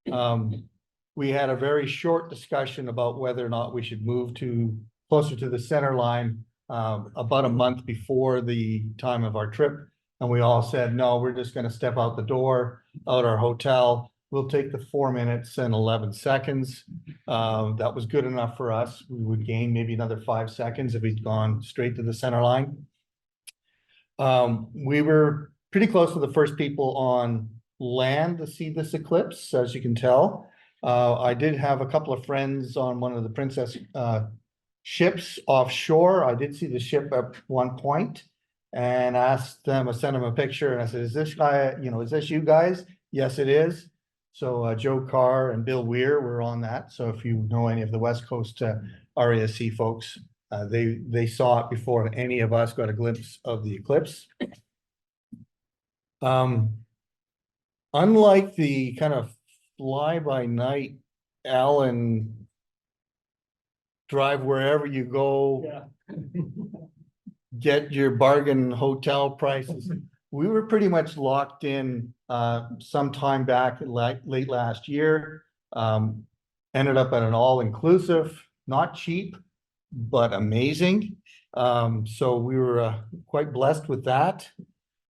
Speaker 4: We had a very short discussion about whether or not we should move to closer to the center line about a month before the time of our trip. And we all said, no, we're just going to step out the door, out our hotel. We'll take the 4 minutes and 11 seconds. That was good enough for us. We would gain maybe another 5 seconds if we'd gone straight to the center line. We were pretty close to the first people on land to see this eclipse, as you can tell. I did have a couple of friends on one of the Princess ships offshore. I did see the ship at one point and asked them, I sent them a picture and I said, is this guy, is this you guys? Yes, it is. So Joe Carr and Bill Weir were on that. So if you know any of the West Coast RASC folks, they saw it before any of us got a glimpse of the eclipse. Unlike the kind of fly-by-night Allen drive wherever you go,
Speaker 3: Yeah.
Speaker 4: get your bargain hotel prices. We were pretty much locked in some time back late last year. Ended up at an all-inclusive, not cheap, but amazing. So we were quite blessed with that.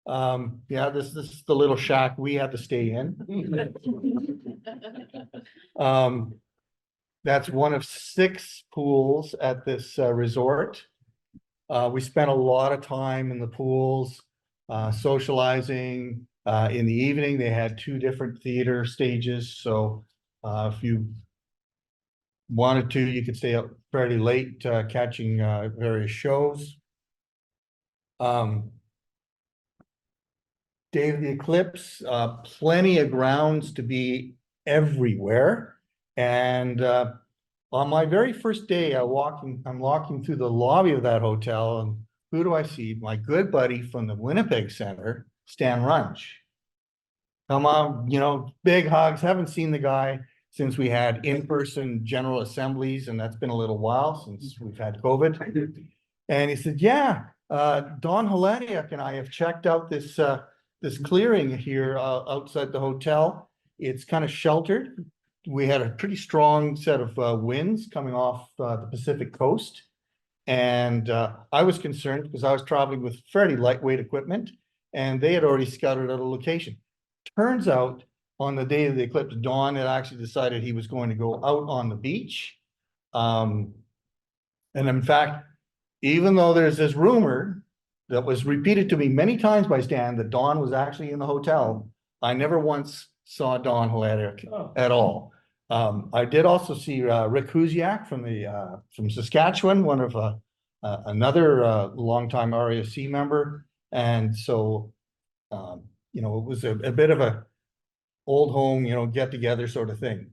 Speaker 4: Yeah, this is the little shack we had to stay in. That's one of 6 pools at this resort. We spent a lot of time in the pools, socializing. In the evening, they had 2 different theater stages. So if you wanted to, you could stay up fairly late catching various shows. Day of the eclipse, plenty of grounds to be everywhere. And on my very first day, I'm walking through the lobby of that hotel, and who do I see? My good buddy from the Winnipeg Center, Stan Runge. Come on, big hugs. Haven't seen the guy since we had in-person general assemblies, and that's been a little while since we've had COVID. And he said, yeah, Don Halaniuk and I have checked out this clearing here outside the hotel. It's kind of sheltered. we had a pretty strong set of winds coming off the Pacific coast. And I was concerned because I was traveling with fairly lightweight equipment, and they had already scouted out a location. Turns out on the day of the eclipse, Don had actually decided he was going to go out on the beach. And in fact, even though there's this rumor that was repeated to me many times by Stan that Don was actually in the hotel, I never once saw Don Hladek at all. I did also see Rick Huziak from Saskatchewan, one of another longtime RASC member, and so you know, it was a bit of a old home, you know, get together sort of thing.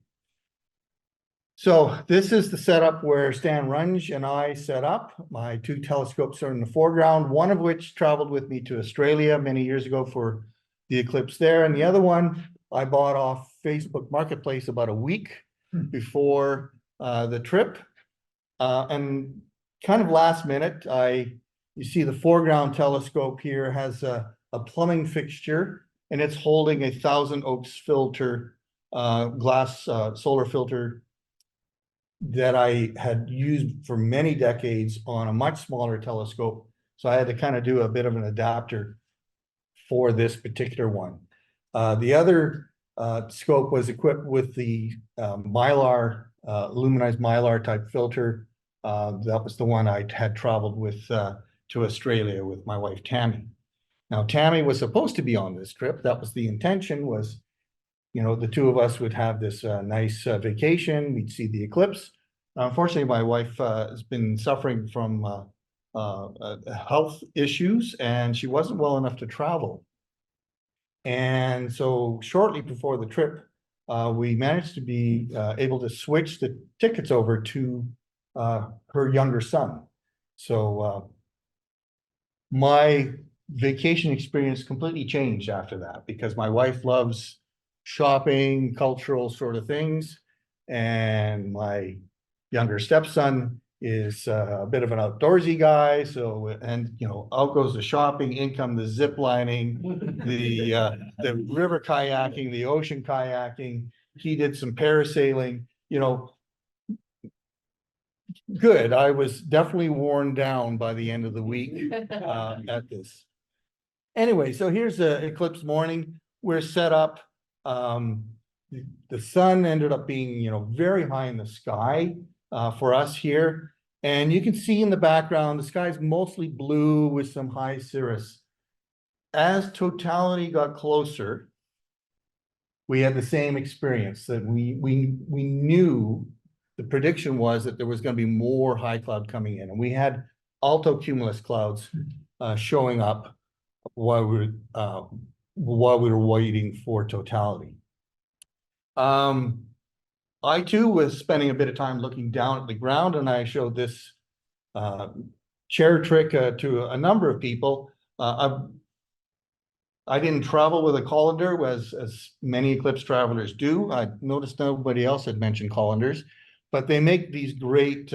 Speaker 4: So this is the setup where Stan Runge and I set up. My two telescopes are in the foreground, one of which traveled with me to Australia many years ago for the eclipse there, and the other one I bought off Facebook Marketplace about a week before the trip. And kind of last minute, you see the foreground telescope here has a plumbing fixture, and it's holding a Thousand Oaks filter, glass solar filter that I had used for many decades on a much smaller telescope. So I had to kind of do a bit of an adapter for this particular one. The other scope was equipped with the Mylar, luminized Mylar type filter. That was the one I had traveled with to Australia with my wife, Tammy. Now, Tammy was supposed to be on this trip. That was the intention, was, you know, the two of us would have this nice vacation. We'd see the eclipse. Unfortunately, my wife has been suffering from health issues, and she wasn't well enough to travel. And so shortly before the trip, we managed to be able to switch the tickets over to her younger son. So my vacation experience completely changed after that, because my wife loves shopping, cultural sort of things, and my younger stepson is a bit of an outdoorsy guy. So, and you know, out goes the shopping, in come the zip lining, the river kayaking, the ocean kayaking. He did some parasailing, you know. Good. I was definitely worn down by the end of the week at this. Anyway, so here's the eclipse morning. We're set up. The sun ended up being, you know, very high in the sky for us here. And you can see in the background, the sky's mostly blue with some high cirrus. As totality got closer, we had the same experience, that we knew the prediction was that there was going to be more high cloud coming in, and we had altocumulus clouds showing up while we were waiting for totality. I too was spending a bit of time looking down at the ground, and I showed this chair trick to a number of people. I didn't travel with a colander as many eclipse travelers do. I noticed nobody else had mentioned colanders, but they make these great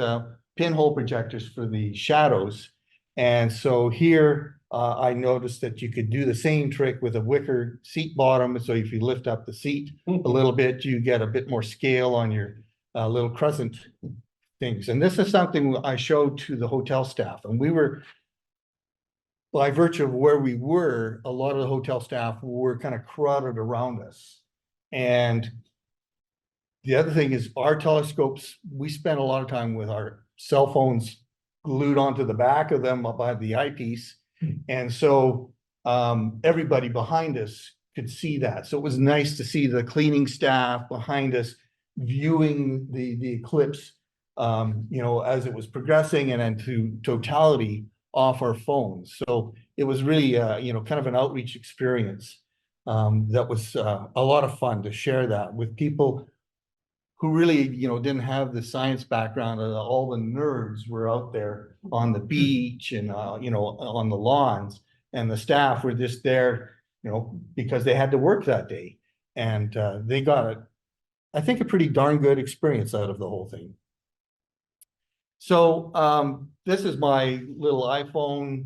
Speaker 4: pinhole projectors for the shadows. And so here I noticed that you could do the same trick with a wicker seat bottom. So if you lift up the seat a little bit, you get a bit more scale on your little crescent things. And this is something I showed to the hotel staff. And we were, by virtue of where we were, a lot of the hotel staff were kind of crowded around us. And the other thing is our telescopes, we spent a lot of time with our cell phones glued onto the back of them by the eyepiece. And so everybody behind us could see that. So it was nice to see the cleaning staff behind us viewing the eclipse, you know, as it was progressing, and then to totality off our phones. So it was really, you know, kind of an outreach experience that was a lot of fun to share that with people who really, you know, didn't have the science background. All the nerds were out there on the beach and, you know, on the lawns, and the staff were just there, you know, because they had to work that day. And they got, I think, a pretty darn good experience out of the whole thing. So this is my little iPhone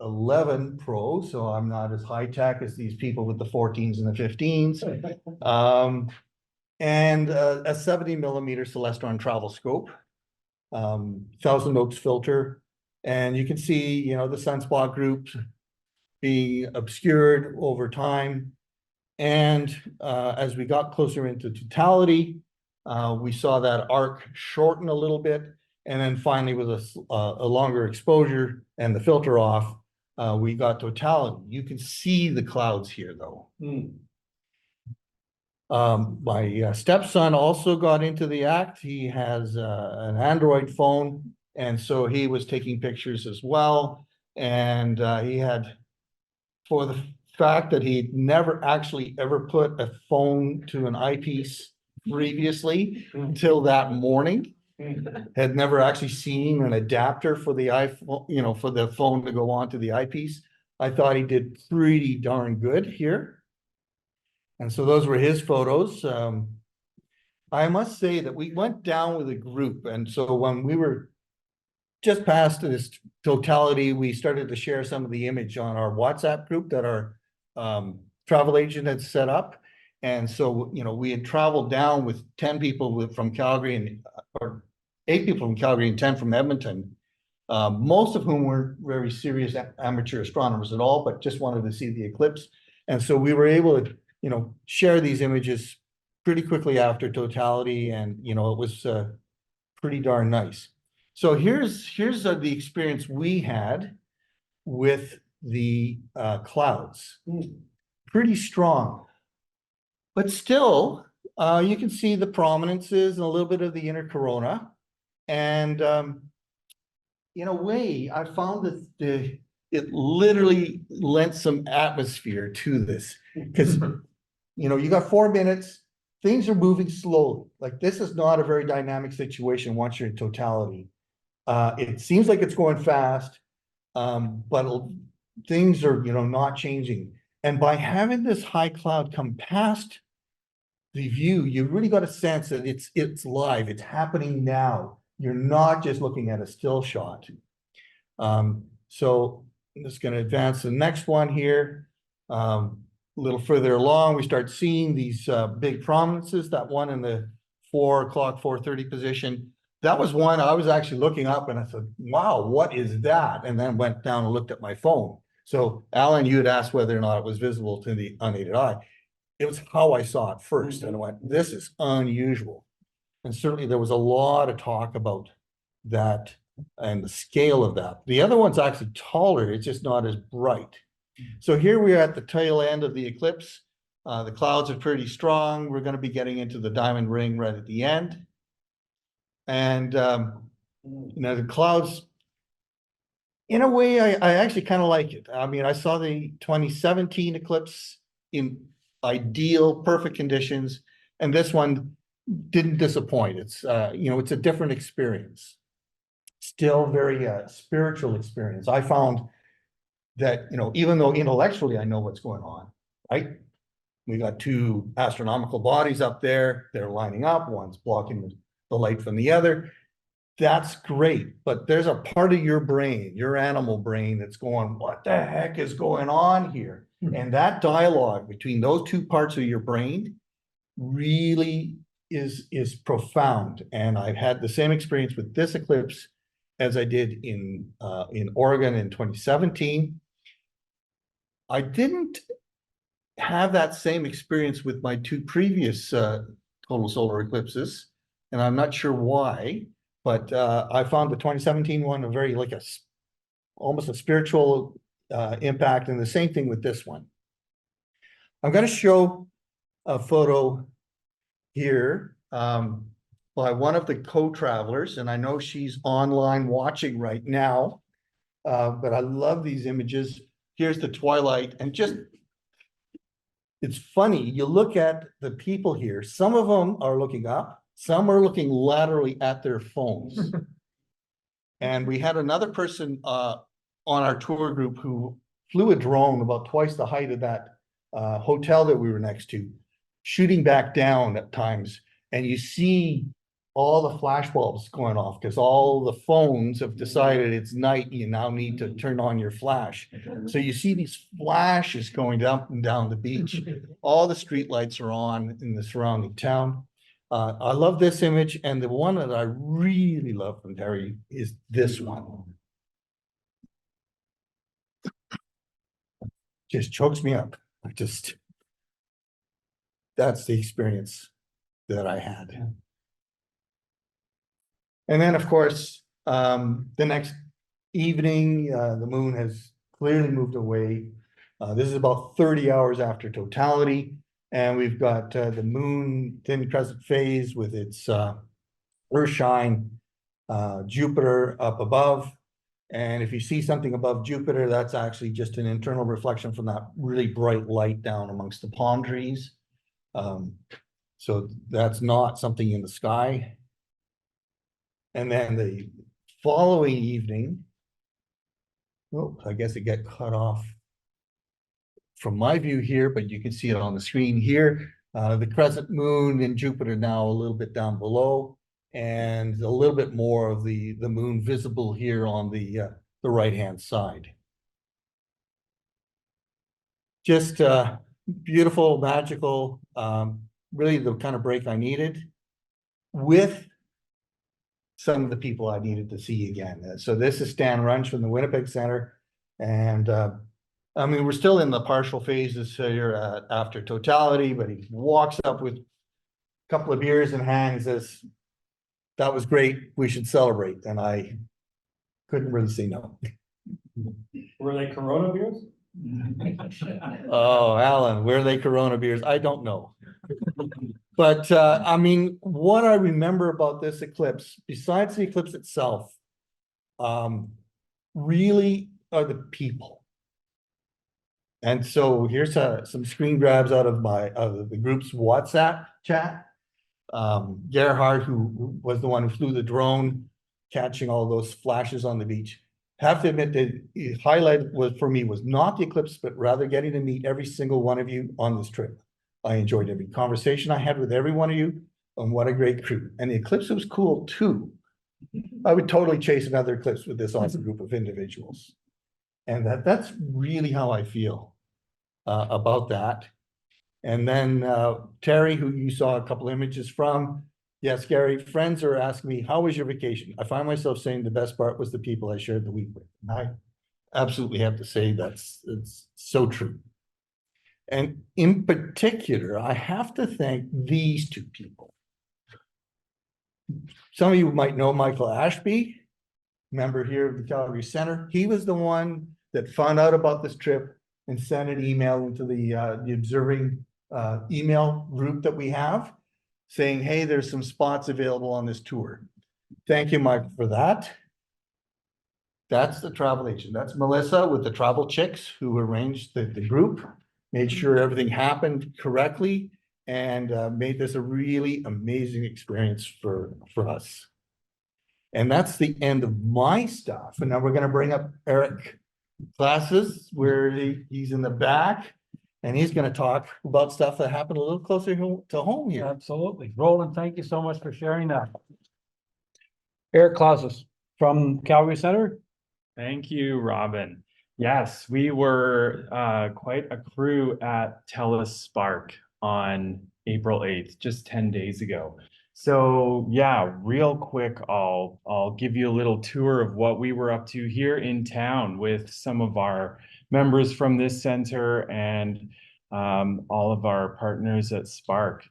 Speaker 4: 11 Pro, so I'm not as high tech as these people with the 14s and the 15s. and a 70 mm Celestron travel scope, 1000 Oaks filter. And you can see, you know, the sunspot groups being obscured over time. And as we got closer into totality, we saw that arc shorten a little bit. And then finally, with a longer exposure and the filter off, we got totality. You can see the clouds here, though. My stepson also got into the act. He has an Android phone, and so he was taking pictures as well. And he had, for the fact that he'd never actually ever put a phone to an eyepiece previously until that morning, had never actually seen an adapter for the iPhone, you know, for the phone to go onto the eyepiece. I thought he did pretty darn good here. And so those were his photos. I must say that we went down with a group. And so when we were just past this totality, we started to share some of the image on our WhatsApp group that our travel agent had set up. And so, you know, we had traveled down with 10 people from Calgary and or 8 people from Calgary and 10 from Edmonton, most of whom weren't very serious amateur astronomers at all, but just wanted to see the eclipse. And so we were able to, you know, share these images pretty quickly after totality. And, you know, it was pretty darn nice. So here's the experience we had with the clouds. Pretty strong. But still, you can see the prominences and a little bit of the inner corona. And in a way, I found that it literally lent some atmosphere to this. Because, you know, you got 4 minutes, things are moving slowly. Like, this is not a very dynamic situation once you're in totality. It seems like it's going fast, but things are, you know, not changing. And by having this high cloud come past the view, you really got a sense that it's live, it's happening now. You're not just looking at a still shot. So I'm just going to advance to the next one here. A little further along, we start seeing these big prominences. That one in the 4 o'clock, 4:30 position. That was one I was actually looking up and I said, wow, what is that? And then went down and looked at my phone. So Alan, you had asked whether or not it was visible to the unaided eye. It was how I saw it first. And I went, this is unusual. And certainly there was a lot of talk about that and the scale of that. The other one's actually taller. It's just not as bright. So here we are at the tail end of the eclipse. The clouds are pretty strong. We're going to be getting into the diamond ring right at the end. And, you know, the clouds, in a way, I actually kind of like it. I mean, I saw the 2017 eclipse in ideal, perfect conditions, and this one didn't disappoint. It's, you know, it's a different experience. Still very spiritual experience. I found that, you know, even though intellectually I know what's going on, right? We got 2 astronomical bodies up there. They're lining up. One's blocking the light from the other. That's great. But there's a part of your brain, your animal brain, that's going, what the heck is going on here? And that dialogue between those 2 parts of your brain really is profound. And I've had the same experience with this eclipse as I did in Oregon in 2017. I didn't have that same experience with my 2 previous total solar eclipses, and I'm not sure why, but I found the 2017 one a very, like, almost a spiritual impact, and the same thing with this one. I'm going to show a photo here by one of the co-travelers, and I know she's online watching right now, but I love these images. Here's the twilight, and just, it's funny, you look at the people here, some of them are looking up, some are looking laterally at their phones. And we had another person on our tour group who flew a drone about twice the height of that hotel that we were next to, shooting back down at times. And you see all the flash bulbs going off because all the phones have decided it's night. You now need to turn on your flash. So you see these flashes going up and down the beach. All the street lights are on in the surrounding town. I love this image, and the one that I really love from Terry is this one. Just chokes me up. That's the experience that I had. And then, of course, the next evening, the moon has clearly moved away. This is about 30 hours after totality. And we've got the moon thin crescent phase with its earth shine, Jupiter up above. And if you see something above Jupiter, that's actually just an internal reflection from that really bright light down amongst the palm trees. So that's not something in the sky. And then the following evening, oh, I guess it got cut off from my view here, but you can see it on the screen here. The crescent moon and Jupiter now a little bit down below, and a little bit more of the moon visible here on the right-hand side. Just beautiful, magical, really the kind of break I needed, with some of the people I needed to see again. So this is Stan Runch from the Winnipeg Center. And I mean, we're still in the partial phases here after totality, but he walks up with a couple of beers in hand and says, "That was great, we should celebrate." And I couldn't really say no.
Speaker 1: Were they Corona beers?
Speaker 4: Oh, Alan, were they Corona beers? I don't know. But I mean, what I remember about this eclipse, besides the eclipse itself, really are the people. And so here's some screen grabs out of the group's WhatsApp chat. Gerhard, who was the one who flew the drone, catching all those flashes on the beach. Have to admit that highlight for me was not the eclipse, but rather getting to meet every single one of you on this trip. I enjoyed every conversation I had with every one of you, and what a great crew. And the eclipse was cool too. I would totally chase another eclipse with this awesome group of individuals. And that's really how I feel about that. And then Terry, who you saw a couple images from. Yes, Gary, friends are asking me, how was your vacation? I find myself saying the best part was the people I shared the week with. And I absolutely have to say it's so true. And in particular, I have to thank these two people. Some of you might know Michael Ashby, member here of the Calgary Center. He was the one that found out about this trip and sent an email into the observing email group that we have, saying, hey, there's some spots available on this tour. Thank you, Mike, for that. That's the travel agent. That's Melissa with the Travel Chicks, who arranged the group, made sure everything happened correctly, and made this a really amazing experience for us. And that's the end of my stuff. And now we're going to bring up Eric Classes, where he's in the back, and he's going to talk about stuff that happened a little closer to home here.
Speaker 2: Absolutely. Roland, thank you so much for sharing that. Eric Clauses from Calgary Center.
Speaker 5: Thank you, Robin. Yes, we were quite a crew at TELUS Spark on April 8th, just 10 days ago. So yeah, real quick, I'll give you a little tour of what we were up to here in town with some of our members from this center and all of our partners at Spark.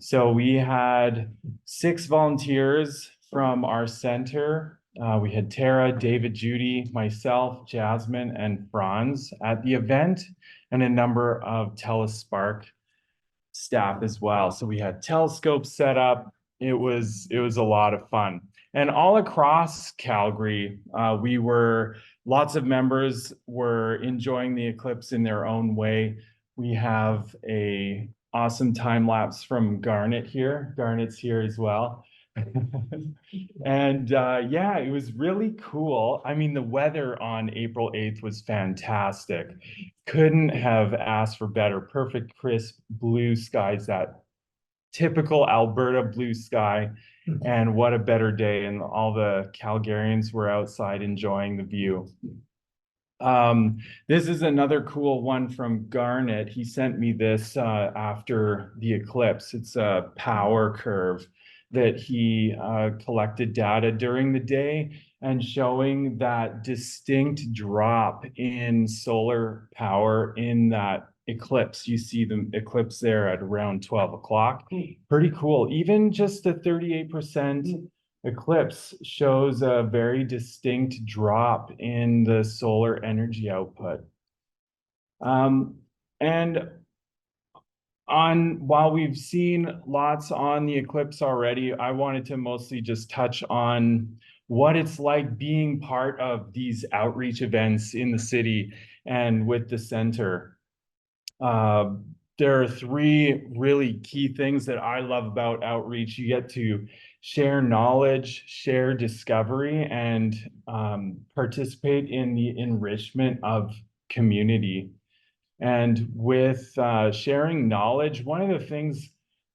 Speaker 5: So we had 6 volunteers from our center. We had Tara, David, Judy, myself, Jasmine, and Franz at the event, and a number of TELUS Spark staff as well. So we had telescopes set up. It was a lot of fun. And all across Calgary, lots of members were enjoying the eclipse in their own way. We have a awesome time lapse from Garnet here. Garnet's here as well. And yeah, it was really cool. I mean, the weather on April 8th was fantastic. Couldn't have asked for better. Perfect, crisp blue skies that typical Alberta blue sky. And what a better day. And all the Calgarians were outside enjoying the view. This is another cool one from Garnet. He sent me this after the eclipse. It's a power curve that he collected data during the day and showing that distinct drop in solar power in that eclipse. You see the eclipse there at around 12 o'clock. Pretty cool. Even just a 38% eclipse shows a very distinct drop in the solar energy output. And while we've seen lots on the eclipse already, I wanted to mostly just touch on what it's like being part of these outreach events in the city and with the center. There are three really key things that I love about outreach. You get to share knowledge, share discovery, and participate in the enrichment of community. And with sharing knowledge, one of the things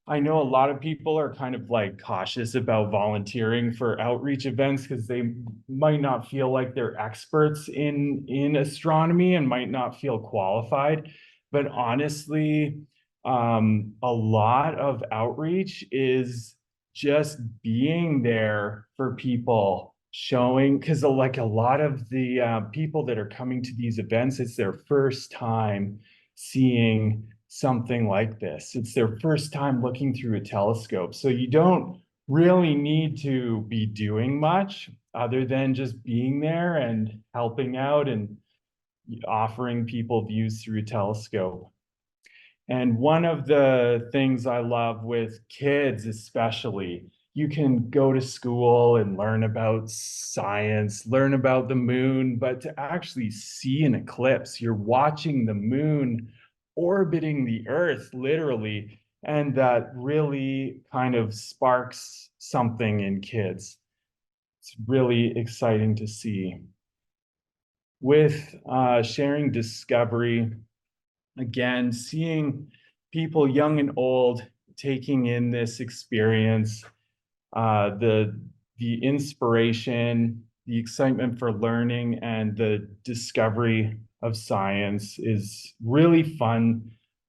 Speaker 5: I know a lot of people are kind of like cautious about volunteering for outreach events because they might not feel like they're experts in astronomy and might not feel qualified. But honestly, a lot of outreach is just being there for people, showing, because like a lot of the people that are coming to these events, it's their first time seeing something like this. It's their first time looking through a telescope. So you don't really need to be doing much other than just being there and helping out and offering people views through a telescope. And one of the things I love with kids, especially, you can go to school and learn about science, learn about the moon, but to actually see an eclipse, you're watching the moon orbiting the Earth, literally, and that really kind of sparks something in kids. It's really exciting to see. With sharing discovery, again, seeing people young and old taking in this experience, the inspiration, the excitement for learning, and the discovery of science is really fun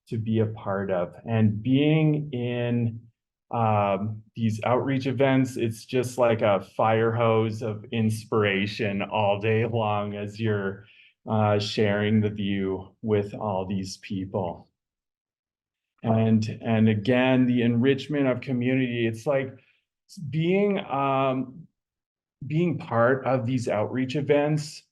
Speaker 5: to be a part of. And being in these outreach events, it's just like a fire hose of inspiration all day long as you're sharing the view with all these people. And again, the enrichment of community, it's like being part of these outreach events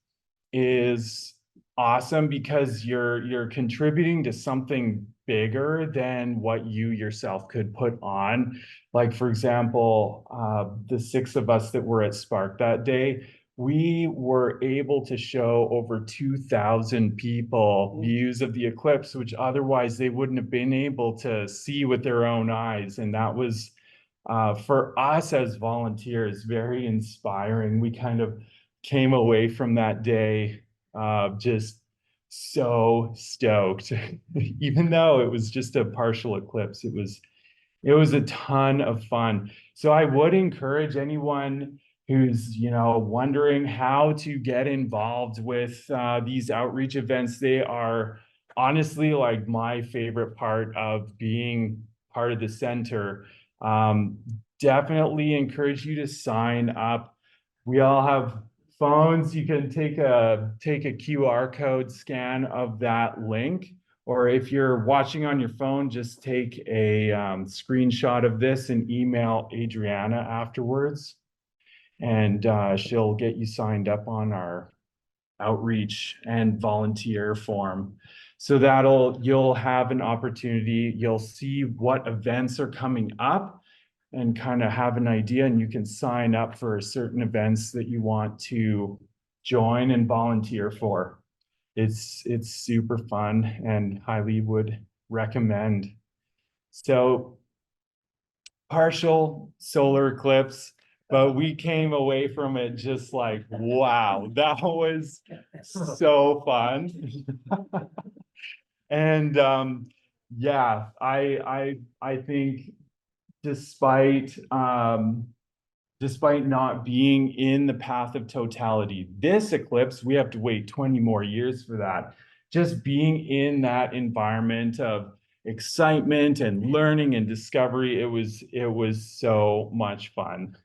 Speaker 5: is awesome because you're contributing to something bigger than what you yourself could put on. Like, for example, the 6 of us that were at Spark that day, we were able to show over 2,000 people views of the eclipse, which otherwise they wouldn't have been able to see with their own eyes. And that was, for us as volunteers, very inspiring. We kind of came away from that day just so stoked. Even though it was just a partial eclipse, it was a ton of fun. So I would encourage anyone who's wondering how to get involved with these outreach events. They are honestly like my favorite part of being part of the center. Definitely encourage you to sign up. We all have phones. You can take a QR code scan of that link, or if you're watching on your phone, just take a screenshot of this and email Adriana afterwards, and she'll get you signed up on our outreach and volunteer form. So you'll have an opportunity, you'll see what events are coming up and kind of have an idea, and you can sign up for certain events that you want to join and volunteer for. It's super fun and highly would recommend. So partial solar eclipse, but we came away from it just like, wow, that was so fun. And yeah, I think despite despite not being in the path of totality. This eclipse, we have to wait 20 more years for that. Just being in that environment of excitement and learning and discovery, it was so much fun.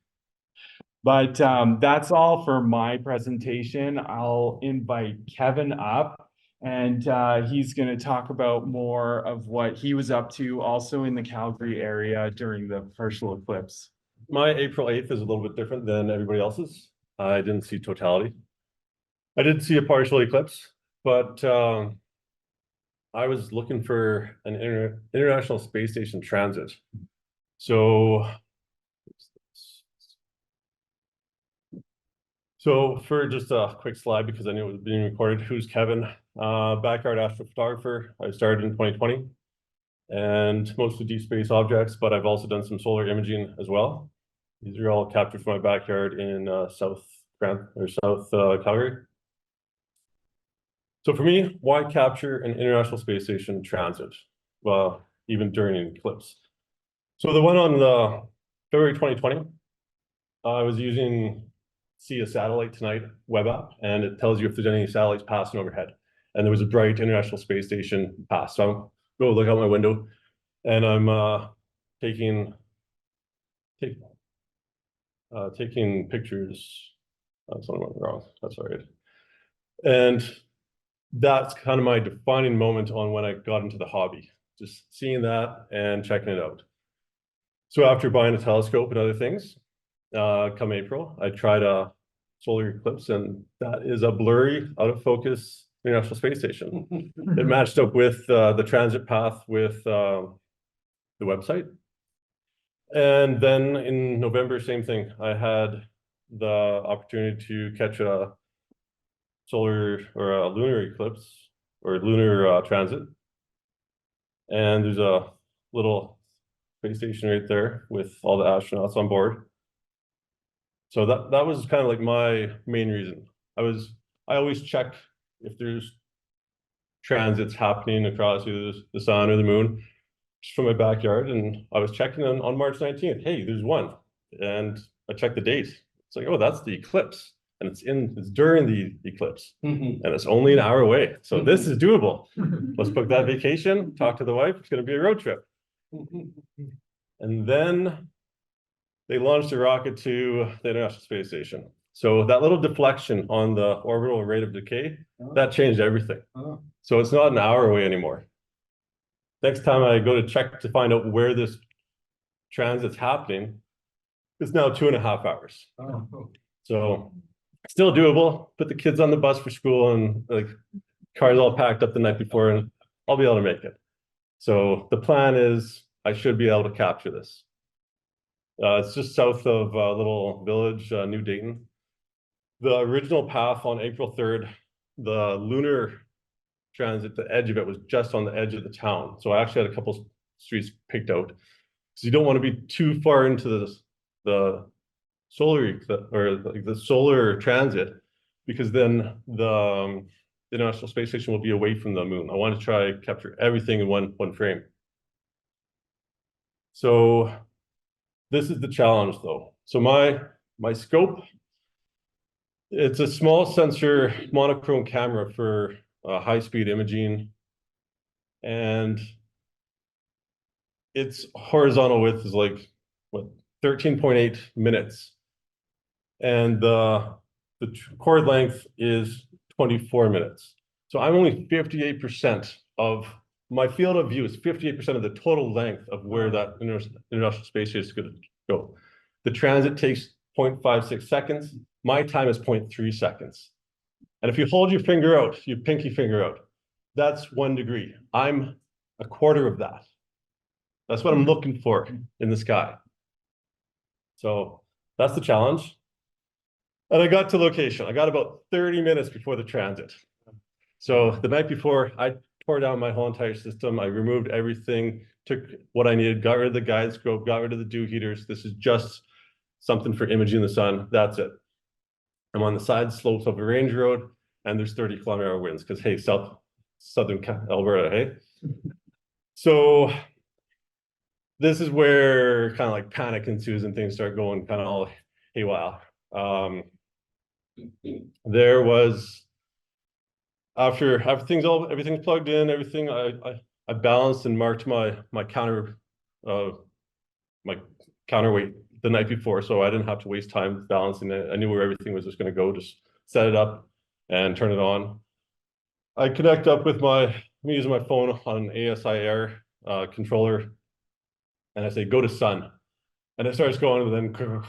Speaker 5: But that's all for my presentation. I'll invite Kevin up, and he's going to talk about more of what he was up to also in the Calgary area during the partial eclipse.
Speaker 6: My April 8th is a little bit different than everybody else's. I didn't see totality. I did see a partial eclipse, but I was looking for an International Space Station transit. So for just a quick slide, because I knew it was being recorded, who's Kevin? Backyard astrophotographer. I started in 2020 and mostly deep space objects, but I've also done some solar imaging as well. These are all captured from my backyard in South Calgary. So for me, why capture an International Space Station transit? Well, even during an eclipse. So the one on the February 2020, I was using See a Satellite Tonight web app, and it tells you if there's any satellites passing overhead. And there was a bright International Space Station pass. So I'm go look out my window, and I'm taking pictures. Something went wrong. That's all right. And that's kind of my defining moment on when I got into the hobby, just seeing that and checking it out. So after buying a telescope and other things, come April, I tried a solar eclipse, and that is a blurry, out of focus International Space Station. It matched up with the transit path with the website. And then in November, same thing. I had the opportunity to catch a solar or a lunar eclipse or lunar transit. And there's a little space station right there with all the astronauts on board. So that was kind of like my main reason. I always check if there's transits happening across either the sun or the moon just from my backyard. And I was checking on March 19th. Hey, there's one. And I checked the date. It's like, oh, that's the eclipse. And it's during the eclipse. And it's only an hour away. So this is doable. Let's book that vacation, talk to the wife. It's going to be a road trip. And then they launched a rocket to the International Space Station. So that little deflection on the orbital rate of decay, that changed everything. So it's not an hour away anymore. Next time I go to check to find out where this transit's happening, it's now 2.5 hours. So still doable. Put the kids on the bus for school, and like cars all packed up the night before, and I'll be able to make it. So the plan is I should be able to capture this. It's just south of a little village, New Dayton. The original path on April 3rd, the lunar transit, the edge of it was just on the edge of the town. So I actually had a couple streets picked out because you don't want to be too far into the solar or like the solar transit, because then the International Space Station will be away from the moon. I want to try to capture everything in one frame. So this is the challenge though. So my scope, it's a small sensor monochrome camera for high-speed imaging, and its horizontal width is like what, 13.8 minutes, and the chord length is 24 minutes. So I'm only 58% of my field of view is 58% of the total length of where that International Space Station is going to go. The transit takes 0.56 seconds. My time is 0.3 seconds. And if you hold your finger out, your pinky finger out, that's 1 degree. I'm a quarter of that. That's what I'm looking for in the sky. So that's the challenge. And I got to location. I got about 30 minutes before the transit. So the night before, I tore down my whole entire system. I removed everything, took what I needed, got rid of the guide scope, got rid of the dew heaters. This is just something for imaging the sun. That's it. I'm on the side slopes of a range road, and there's 30-kilometer winds because, hey, southern Alberta, hey? So this is where kind of like panic ensues and things start going kind of all haywire. There was after everything's plugged in, everything I balanced and marked my counterweight the night before, so I didn't have to waste time balancing it. I knew where everything was just going to go. Just set it up and turn it on. I connect up with I'm using my phone on an ASI Air controller, and I say go to sun, and it starts going, and then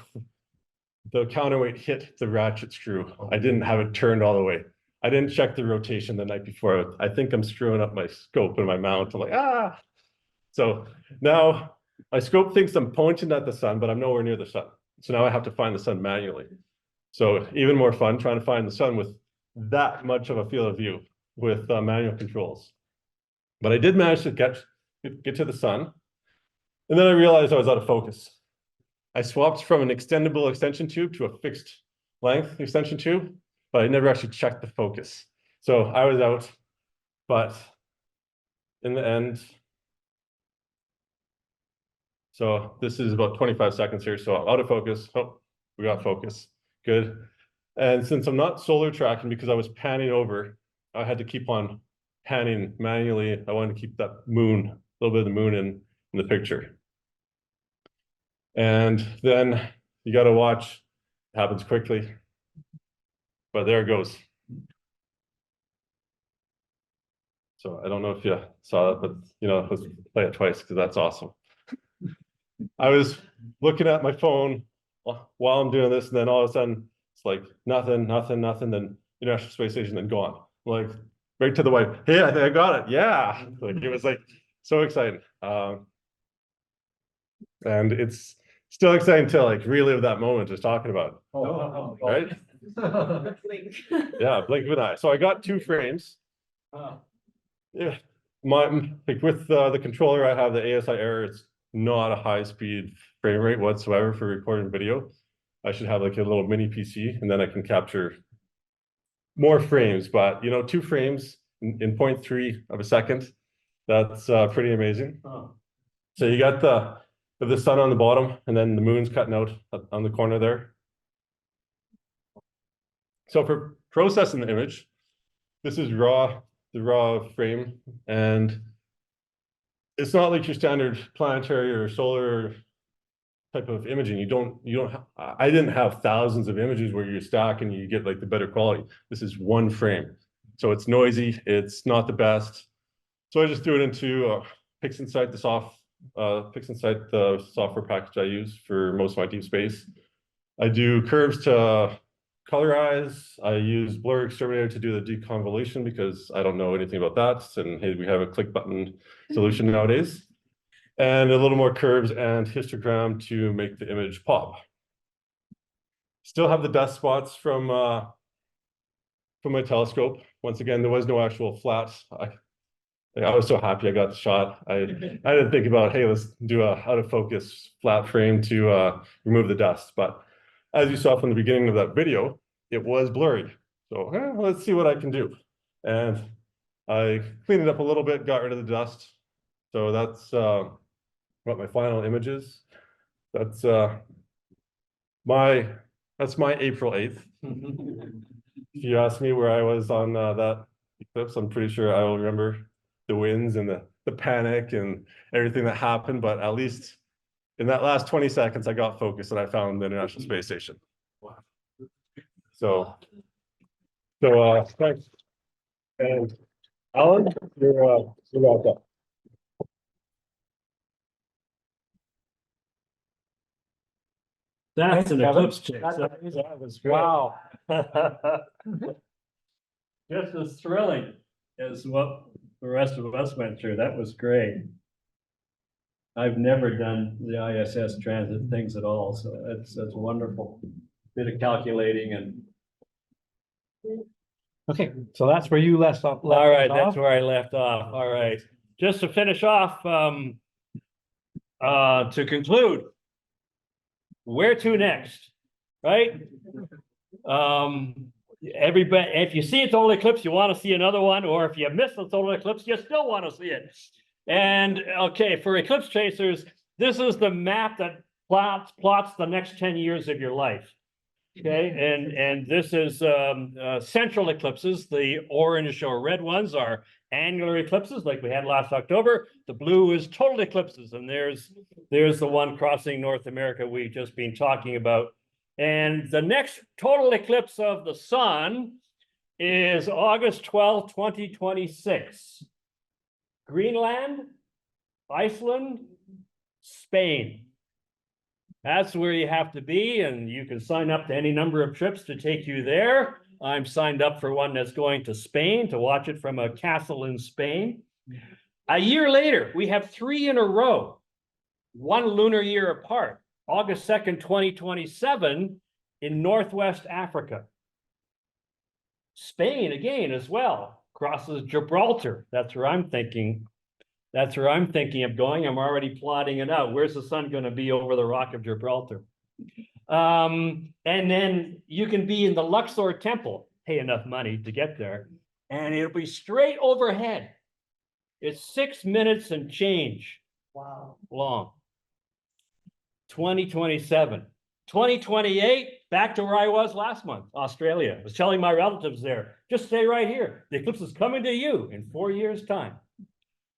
Speaker 6: the counterweight hit the ratchet screw. I didn't have it turned all the way. I didn't check the rotation the night before. I think I'm screwing up my scope and my mount. I'm like, ah. So now my scope thinks I'm pointing at the sun, but I'm nowhere near the sun. So now I have to find the sun manually. So even more fun trying to find the sun with that much of a field of view with manual controls. But I did manage to get to the sun. And then I realized I was out of focus. I swapped from an extendable extension tube to a fixed length extension tube, but I never actually checked the focus. So I was out, but in the end, so this is about 25 seconds here. So out of focus. Oh, we got focus. Good. And since I'm not solar tracking because I was panning over, I had to keep on panning manually. I wanted to keep that moon, a little bit of the moon in the picture. And then you got to watch, it happens quickly, but there it goes. So I don't know if you saw that, but let's play it twice because that's awesome. I was looking at my phone while I'm doing this, and then all of a sudden it's like nothing, then International Space Station, then gone. Like right to the white. Hey, I think I got it. Yeah. Like it was like so exciting. And it's still exciting to like relive that moment just talking about it. Right? Yeah, blink of an eye. So I got 2 frames. Yeah, like with the controller, I have the ASI Air. It's not a high speed frame rate whatsoever for recording video. I should have like a little mini PC, and then I can capture more frames. But 2 frames in 0.3 of a second. That's pretty amazing. So you got the sun on the bottom, and then the moon's cutting out on the corner there. So for processing the image, this is the raw frame, and it's not like your standard planetary or solar type of imaging. I didn't have thousands of images where you stack and you get like the better quality. This is 1 frame. So it's noisy, it's not the best. So I just threw it into PixInsight, the software package I use for most of my deep space. I do curves to colorize. I use Blur Exterminator to do the deconvolution because I don't know anything about that. And hey, we have a click button solution nowadays. And a little more curves and histogram to make the image pop. Still have the dust spots from my telescope. Once again, there was no actual flat. I was so happy I got the shot. I didn't think about, hey, let's do a out of focus flat frame to remove the dust. But as you saw from the beginning of that video, it was blurry. So let's see what I can do. And I cleaned it up a little bit, got rid of the dust. So that's what my final image is. That's my April 8th. If you ask me where I was on that eclipse, I'm pretty sure I will remember the winds and the panic and everything that happened, but at least in that last 20 seconds, I got focused and I found the International Space Station. So thanks. And Alan, you're welcome.
Speaker 1: That's an eclipse chase.
Speaker 2: That
Speaker 1: was great.
Speaker 2: Wow.
Speaker 1: Just as thrilling as what the rest of us went through. That was great. I've never done the ISS transit things at all, so that's wonderful. Bit of calculating and.
Speaker 2: Okay, so that's where you left off.
Speaker 1: All right, that's where I left off. All right. Just to finish off, to conclude, where to next, right? Everybody, if you see a total eclipse, you want to see another one, or if you miss the total eclipse, you still want to see it. And okay, for eclipse chasers, This is the map that plots the next 10 years of your life. Okay, and this is central eclipses. The orange or red ones are annular eclipses like we had last October. The blue is total eclipses, and there's the one crossing North America we've just been talking about. And the next total eclipse of the sun is August 12th, 2026. Greenland, Iceland, Spain. That's where you have to be, and you can sign up to any number of trips to take you there. I'm signed up for one that's going to Spain to watch it from a castle in Spain. A year later, we have 3 in a row, 1 lunar year apart. August 2nd, 2027 in Northwest Africa. Spain again as well, crosses Gibraltar. That's where I'm thinking. That's where I'm thinking of going. I'm already plotting it out. Where's the sun going to be over the Rock of Gibraltar? And then you can be in the Luxor Temple, pay enough money to get there, and it'll be straight overhead. It's 6 minutes and change. Wow. Long. 2027. 2028, back to where I was last month, Australia. I was telling my relatives there, just stay right here. The eclipse is coming to you in 4 years' time.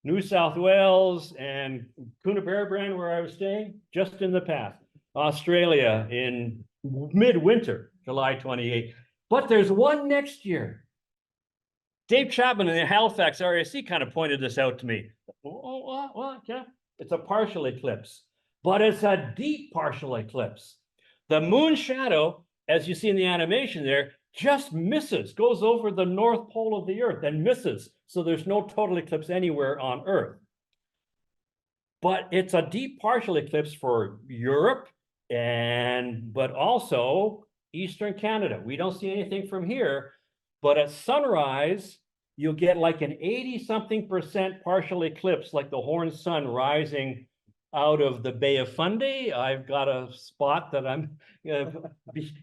Speaker 1: New South Wales and Coonabarabran, where I was staying, just in the path. Australia in midwinter, July 28th. But there's one next year. Dave Chapman in the Halifax RASC kind of pointed this out to me. What? Yeah. It's a partial eclipse, but it's a deep partial eclipse. The moon shadow, as you see in the animation there, just misses, goes over the north pole of the Earth and misses. So there's no total eclipse anywhere on Earth. But it's a deep partial eclipse for Europe but also Eastern Canada. We don't see anything from here, but at sunrise, you'll get like an 80-something% partial eclipse, like the Horn Sun rising out of the Bay of Fundy. I've got a spot that I'm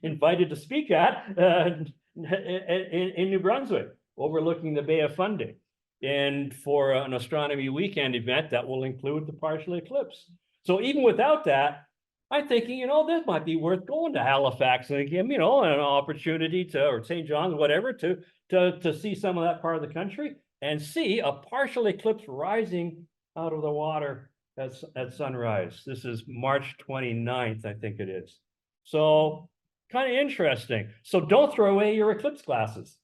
Speaker 1: invited to speak at in New Brunswick, overlooking the Bay of Fundy. And for an astronomy weekend event, that will include the partial eclipse. So even without that, I'm thinking, this might be worth going to Halifax and give, an opportunity to, or St. John's, whatever, to see some of that part of the country and see a partial eclipse rising out of the water at sunrise. This is March 29th, I think it is. So kind of interesting. So don't throw away your eclipse glasses.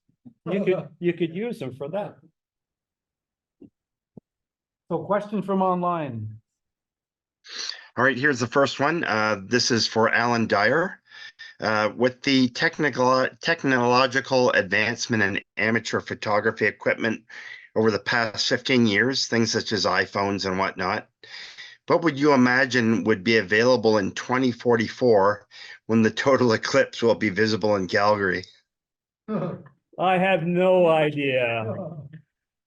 Speaker 1: You could use them for that.
Speaker 2: So question from online.
Speaker 7: All right, here's the first one. This is for Alan Dyer. With the technological advancement in amateur photography equipment over the past 15 years, things such as iPhones and whatnot, what would you imagine would be available in 2044 when the total eclipse will be visible in Calgary?
Speaker 1: I have no idea.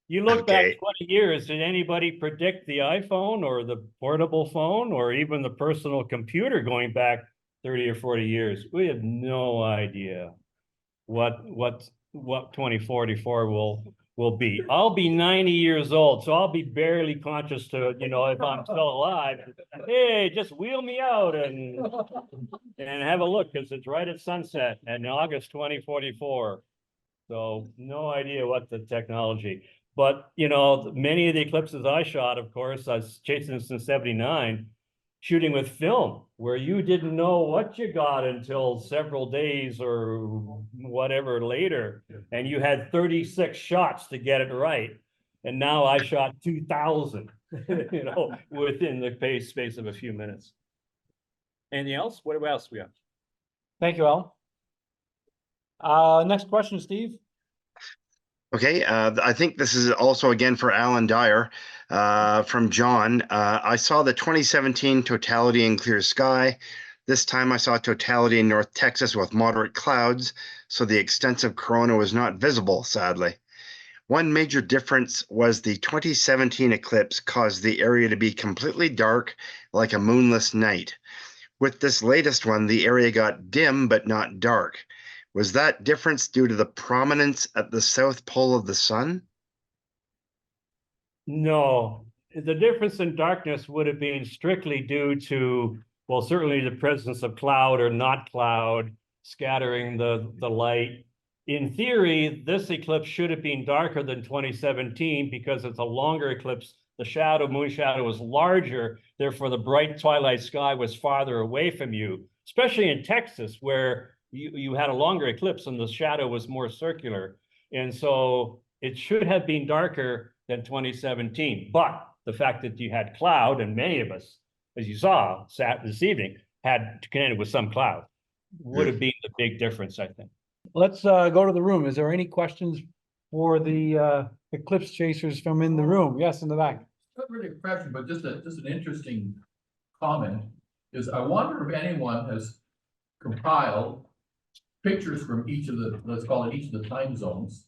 Speaker 1: You look back
Speaker 7: Okay.
Speaker 1: 20 years, did anybody predict the iPhone or the portable phone or even the personal computer going back 30 or 40 years? We have no idea what 2044 will be. I'll be 90 years old, so I'll be barely conscious to, if I'm still alive. Hey, just wheel me out and have a look, because it's right at sunset in August 2044. So no idea what the technology. But, many of the eclipses I shot, of course, I was chasing since 79, shooting with film, where you didn't know what you got until several days or whatever later. And you had 36 shots to get it right. And now I shot 2,000, within the space of a few minutes. Anything else? What else we have?
Speaker 2: Thank you, Al. Next question, Steve.
Speaker 7: Okay, I think this is also again for Alan Dyer from John. I saw the 2017 totality in clear sky. This time I saw totality in North Texas with moderate clouds, so the extensive corona was not visible, sadly. One major difference was the 2017 eclipse caused the area to be completely dark, like a moonless night. With this latest one, the area got dim but not dark. Was that difference due to the prominence at the south pole of the sun?
Speaker 1: No, the difference in darkness would have been strictly due to, well, certainly the presence of cloud or not cloud scattering the light. In theory, this eclipse should have been darker than 2017 because it's a longer eclipse. The shadow, moon shadow was larger, therefore the bright twilight sky was farther away from you, especially in Texas where you had a longer eclipse and the shadow was more circular. And so it should have been darker than 2017. But the fact that you had cloud, and many of us, as you saw, this evening, had connected with some cloud, would have been the big difference, I think.
Speaker 2: Let's go to the room. Is there any questions for the eclipse chasers from in the room? Yes, in the back.
Speaker 8: Not really a question, but just an interesting comment is I wonder if anyone has compiled pictures from each of the, let's call it each of the time zones.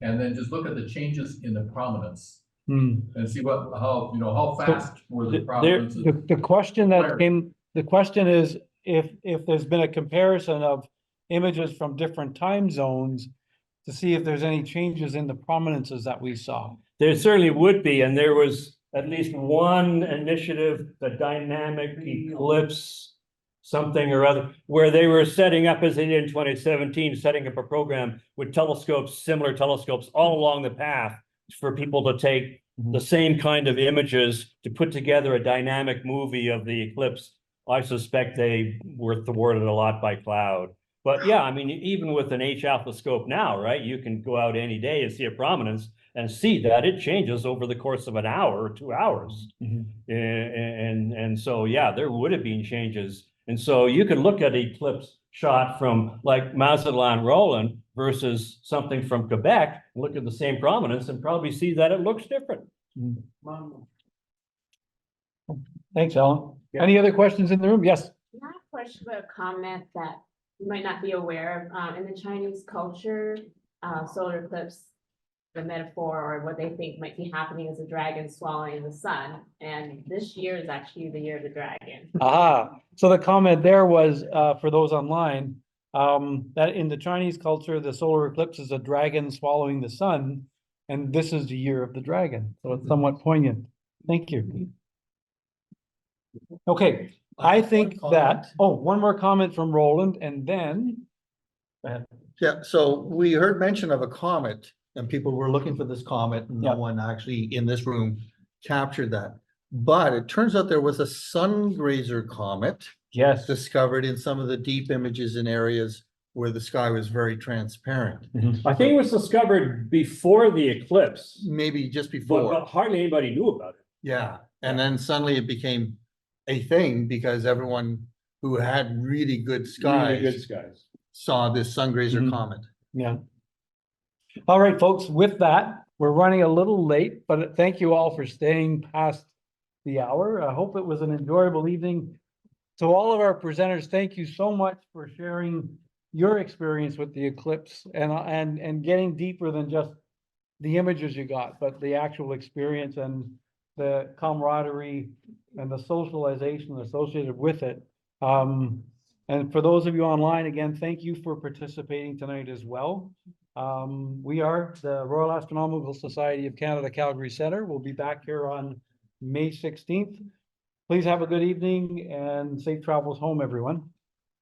Speaker 8: And then just look at the changes in the prominence and see how fast were the prominences.
Speaker 2: The question that came, the question is if there's been a comparison of images from different time zones to see if there's any changes in the prominences that we saw.
Speaker 1: There certainly would be, and there was at least one initiative, the dynamic eclipse, something or other, where they were setting up, as they did in 2017, setting up a program with telescopes, similar telescopes all along the path for people to take the same kind of images to put together a dynamic movie of the eclipse. I suspect they were thwarted a lot by cloud. But yeah, I mean, even with an H-alpha scope now, right, you can go out any day and see a prominence and see that it changes over the course of an hour or 2 hours. And so, yeah, there would have been changes. And so you can look at eclipse shot from like Mazatlan Roland versus something from Quebec, look at the same prominence and probably see that it looks different.
Speaker 2: Thanks, Alan.
Speaker 1: Yeah.
Speaker 2: Any other questions in the room? Yes.
Speaker 9: I have a question about a comment that you might not be aware of. In the Chinese culture, solar eclipse, the metaphor or what they think might be happening is a dragon swallowing the sun. And this year is actually the year of the dragon.
Speaker 2: So the comment there was, for those online, that in the Chinese culture, the solar eclipse is a dragon swallowing the sun, and this is the year of the dragon. So it's somewhat poignant. Thank you. Okay, I think that, one more comment from Roland, and then.
Speaker 4: Yeah, so we heard mention of a comet and people were looking for this comet and no
Speaker 2: Yeah.
Speaker 4: one actually in this room captured that. But it turns out there was a sun grazer comet
Speaker 2: Yes.
Speaker 4: discovered in some of the deep images in areas where the sky was very transparent.
Speaker 1: I think it was discovered before the eclipse,
Speaker 4: Maybe just
Speaker 1: but
Speaker 4: before,
Speaker 1: hardly anybody knew about it.
Speaker 4: yeah, and then suddenly it became a thing because everyone who had really good
Speaker 1: Really good
Speaker 4: skies
Speaker 1: skies.
Speaker 4: saw this sun grazer
Speaker 2: Mhm.
Speaker 4: comet.
Speaker 2: Yeah. All right, folks, with that, we're running a little late, but thank you all for staying past the hour. I hope it was an enjoyable evening. To all of our presenters, thank you so much for sharing your experience with the eclipse and getting deeper than just the images you got, but the actual experience and the camaraderie and the socialization associated with it. And for those of you online, again, thank you for participating tonight as well. We are the Royal Astronomical Society of Canada Calgary Centre. We'll be back here on May 16th. Please have a good evening and safe travels home, everyone.